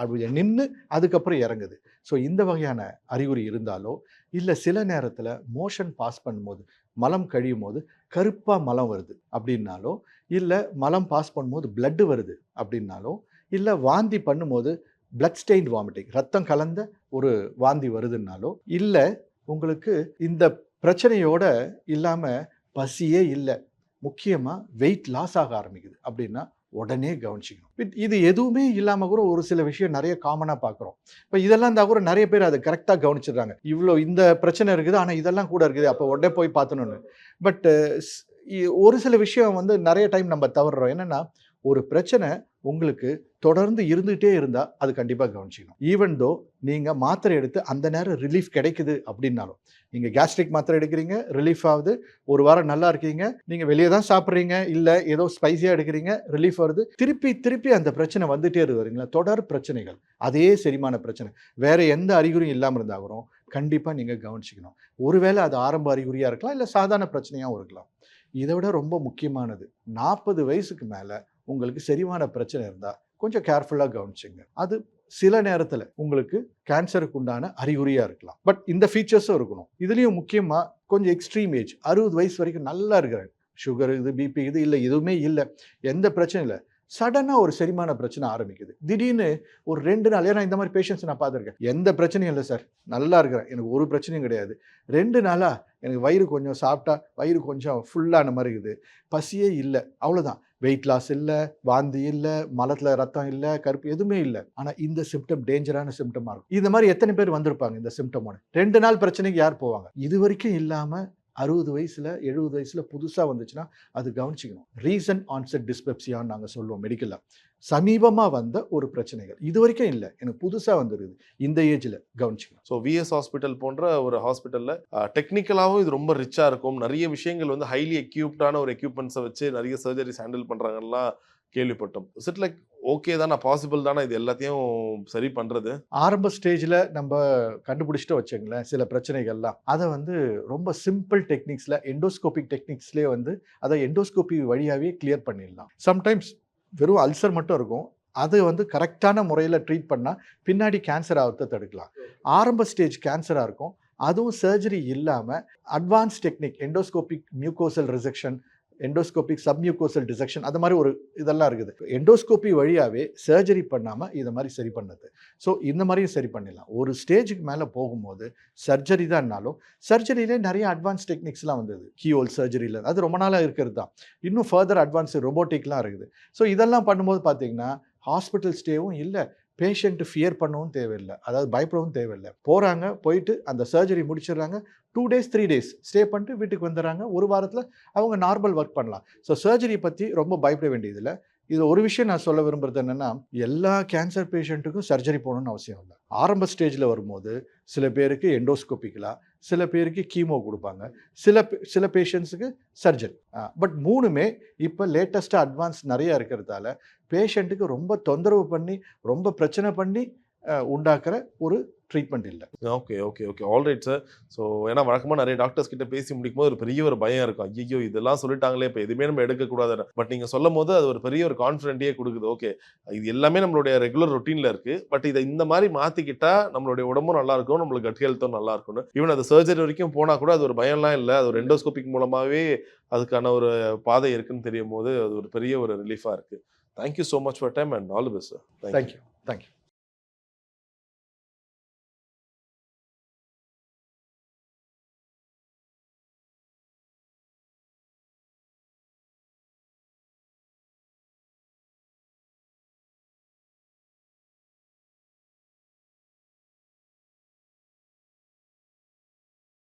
ஒரு நின்று அதுக்கப்புறம் இறங்குது. ஸோ இந்த வகையான அறிகுறி இருந்தாலோ இல்லை சில நேரத்தில் மோஷன் பாஸ் பண்ணும்போது, மலம் கழியும் போது கருப்பாக மலம் வருது அப்படின்னாலோ, இல்லை மலம் பாஸ் பண்ணும்போது பிளட்டு வருது அப்படின்னாலோ, இல்லை வாந்தி பண்ணும்போது பிளட் ஸ்டெயின்ட் வாமிட்டிங், ரத்தம் கலந்த ஒரு வாந்தி வருதுன்னாலோ, இல்லை உங்களுக்கு இந்த பிரச்சனையோட இல்லாமல் பசியே இல்லை, முக்கியமாக வெயிட் லாஸ் ஆக ஆரம்பிக்குது அப்படின்னா உடனே கவனிச்சிக்கணும். இது எதுவுமே இல்லாமல் கூட ஒரு சில விஷயம் நிறைய காமனாக பார்க்குறோம். இப்போ இதெல்லாம் இருந்தால் கூட நிறைய பேர் அதை கரெக்டாக கவனிச்சிடுறாங்க. இவ்வளோ இந்த பிரச்சனை இருக்குது, ஆனால் இதெல்லாம் கூட இருக்குது, அப்போ உடனே போய் பார்த்தணுன்னு. பட் ஒரு சில விஷயம் வந்து நிறைய டைம் நம்ம தவறுறோம். என்னென்னா ஒரு பிரச்சனை உங்களுக்கு தொடர்ந்து இருந்துகிட்டே இருந்தால் அது கண்டிப்பாக கவனிச்சிக்கணும். ஈவன் தோ நீங்கள் மாத்திரை எடுத்து அந்த நேரம் ரிலீஃப் கிடைக்குது அப்படின்னாலும், நீங்கள் கேஸ்ட்ரிக் மாத்திரை எடுக்கிறீங்க, ரிலீஃப் ஆகுது, ஒரு வாரம் நல்லா இருக்கீங்க, நீங்கள் வெளியே தான் சாப்பிட்றீங்க, இல்லை ஏதோ ஸ்பைஸியாக எடுக்கிறீங்க, ரிலீஃப் வருது, திருப்பி திருப்பி அந்த பிரச்சனை வந்துகிட்டே வருங்களா, தொடர் பிரச்சனைகள், அதே செரிமான பிரச்சனை, வேற எந்த அறிகுறியும் இல்லாமல் இருந்தால் கூட கண்டிப்பாக நீங்கள் கவனிச்சிக்கணும். ஒருவேளை அது ஆரம்ப அறிகுறியாக இருக்கலாம், இல்லை சாதாரண பிரச்சனையாகவும் இருக்கலாம். இதை விட ரொம்ப முக்கியமானது, 40 வயசுக்கு மேலே உங்களுக்கு செரிமான பிரச்சனை இருந்தால் கொஞ்சம் கேர்ஃபுல்லாக கவனிச்சுங்க. அது சில நேரத்தில் உங்களுக்கு கேன்சருக்கு உண்டான அறிகுறியாக இருக்கலாம். பட் இந்த ஃபீச்சர்ஸும் இருக்கணும். இதுலேயும் முக்கியமாக கொஞ்சம் எக்ஸ்ட்ரீம் ஏஜ் 60 வயசு வரைக்கும் நல்லா இருக்கிறாங்க, சுகர் இது, பிபி இது இல்லை, எதுவுமே இல்லை, எந்த பிரச்சனையும் இல்லை, சடனாக ஒரு செரிமான பிரச்சனை ஆரம்பிக்குது. திடீர்னு ஒரு 2 நாள், ஏன்னா இந்த மாதிரி பேஷண்ட்ஸ் நான் பார்த்துருக்கேன், எந்த பிரச்சனையும் இல்லை சார், நல்லா இருக்கிறேன், எனக்கு ஒரு பிரச்சனையும் கிடையாது, 2 நாளாக எனக்கு வயிறு கொஞ்சம் சாப்பிட்டா வயிறு கொஞ்சம் ஃபுல்லான மாதிரி இருக்குது, பசியே இல்லை, அவ்வளோதான், வெயிட் லாஸ் இல்லை, வாந்தி இல்லை, மலத்தில் ரத்தம் இல்லை, கருப்பு எதுவுமே இல்லை. ஆனால் இந்த சிம்டம் டேஞ்சரான சிம்டமாக இருக்கும். இந்த மாதிரி எத்தனை பேர் வந்திருப்பாங்க இந்த சிம்டமோட? 2 நாள் பிரச்சனைக்கு யார் போவாங்க? இது வரைக்கும் இல்லாமல் 60 வயசில் 70 வயசில் புதுசாக வந்துச்சுன்னா அது கவனிச்சிக்கணும். ரீசன்ட் ஆன்செட் டிஸ்பெப்சியான்னு நாங்கள் சொல்லுவோம் மெடிக்கலில். சமீபமாக வந்த ஒரு பிரச்சனைகள், இது வரைக்கும் இல்லை, எனக்கு புதுசாக வந்துருக்குது, இந்த ஏஜில் கவனிச்சிக்கணும். ஸோ விஎஸ் ஹாஸ்பிட்டல் போன்ற ஒரு ஹாஸ்பிட்டலில் டெக்னிக்கலாகவும் இது ரொம்ப ரிச்சாக இருக்கும். நிறைய விஷயங்கள் வந்து ஹைலி எக்யூப்டான ஒரு எக்யூப்மெண்ட்ஸை வச்சு நிறைய சர்ஜரிஸ் ஹேண்டில் பண்ணுறாங்கலாம் கேள்விப்பட்டோம். இஸ் இட் லைக் ஓகே தானே, பாசிபிள் தானே இது எல்லாத்தையும் சரி பண்ணுறது? ஆரம்ப ஸ்டேஜில் நம்ம கண்டுபிடிச்சிட்டு வச்சுங்களேன் சில பிரச்சனைகள்லாம், அதை வந்து ரொம்ப சிம்பிள் டெக்னிக்ஸில், எண்டோஸ்கோபிக் டெக்னிக்ஸ்லேயே வந்து அதை எண்டோஸ்கோபி வழியாகவே கிளியர் பண்ணிடலாம். சம்டைம்ஸ் வெறும் அல்சர் மட்டும் இருக்கும், அது வந்து கரெக்டான முறையில் ட்ரீட் பண்ணால் பின்னாடி கேன்சர் ஆகிறத தடுக்கலாம். ஆரம்ப ஸ்டேஜ் கேன்சராக இருக்கும், அதுவும் சர்ஜரி இல்லாமல் advance technique, endoscopic mucosal resection, endoscopic submucosal dissection, அது மாதிரி ஒரு இதெல்லாம் இருக்குது. எண்டோஸ்கோபி வழியாகவே சர்ஜரி பண்ணாமல் இதை மாதிரி சரி பண்ணது. ஸோ இந்த மாதிரியும் சரி பண்ணிடலாம். ஒரு ஸ்டேஜுக்கு மேலே போகும்போது சர்ஜரி தான்னாலும் சர்ஜரியிலே நிறைய அட்வான்ஸ் டெக்னிக்ஸ்லாம் வந்தது. கீஹோல் சர்ஜரியில் அது ரொம்ப நாளாக இருக்கிறது தான். இன்னும் ஃபர்தர் அட்வான்ஸ் ரொபோட்டிக்லாம் இருக்குது. ஸோ இதெல்லாம் பண்ணும்போது பார்த்தீங்கன்னா ஹாஸ்பிட்டல் ஸ்டேவும் இல்லை, பேஷண்ட்டு ஃபியர் பண்ணவும் தேவையில்லை, அதாவது பயப்படவும் தேவையில்லை. போகிறாங்க, போயிட்டு அந்த சர்ஜரி முடிச்சிடுறாங்க, 2 days 3 days ஸ்டே பண்ணிட்டு வீட்டுக்கு வந்துடுறாங்க. ஒரு வாரத்தில் அவங்க நார்மல் ஒர்க் பண்ணலாம். ஸோ சர்ஜரி பற்றி ரொம்ப பயப்பட வேண்டியதில்லை. இது ஒரு விஷயம் நான் சொல்ல விரும்புகிறது என்னென்னா, எல்லா கேன்சர் பேஷண்ட்டுக்கும் சர்ஜரி போகணுன்னு அவசியம் இல்லை. ஆரம்ப ஸ்டேஜில் வரும்போது சில பேருக்கு எண்டோஸ்கோபிக்கலாம், சில பேருக்கு கீமோ கொடுப்பாங்க, சில பேஷண்ட்ஸுக்கு சர்ஜரி. பட் 3மே இப்போ லேட்டஸ்ட்டாக அட்வான்ஸ் நிறையா இருக்கிறதால பேஷண்ட்டுக்கு ரொம்ப தொந்தரவு பண்ணி, ரொம்ப பிரச்சனை பண்ணி உண்டாக்குற ஒரு ட்ரீட்மெண்ட் இல்லை. Okay okay okay alright sir. So ஏன்னா வழக்கமாக நிறைய டாக்டர்ஸ் கிட்ட பேசி முடிக்கும் போது ஒரு பெரிய ஒரு பயம் இருக்கும், ஐயோ இதெல்லாம் சொல்லிட்டாங்களே, இப்போ எதுவுமே நம்ம எடுக்கக்கூடாது. பட் நீங்கள் சொல்லும் போது அது ஒரு பெரிய ஒரு கான்ஃபிடென்ட்டே கொடுக்குது. ஓகே, இது எல்லாமே நம்மளுடைய ரெகுலர் ரொட்டீனில் இருக்குது, பட் இதை இந்த மாதிரி மாற்றிக்கிட்டா நம்மளுடைய உடம்பும் நல்லா இருக்கும், நம்மளுக்கு கட் ஹெல்த்தும் நல்லா இருக்கும்னு. ஈவன் அது சர்ஜரி வரைக்கும் போனால் கூட அது ஒரு பயம்லாம் இல்லை, அது ஒரு எண்டோஸ்கோபிக் மூலமாகவே அதுக்கான ஒரு பாதை இருக்குன்னு தெரியும் போது அது ஒரு பெரிய ஒரு ரிலீஃபாக இருக்குது. Thank you so much for time and all the best sir. Thank you.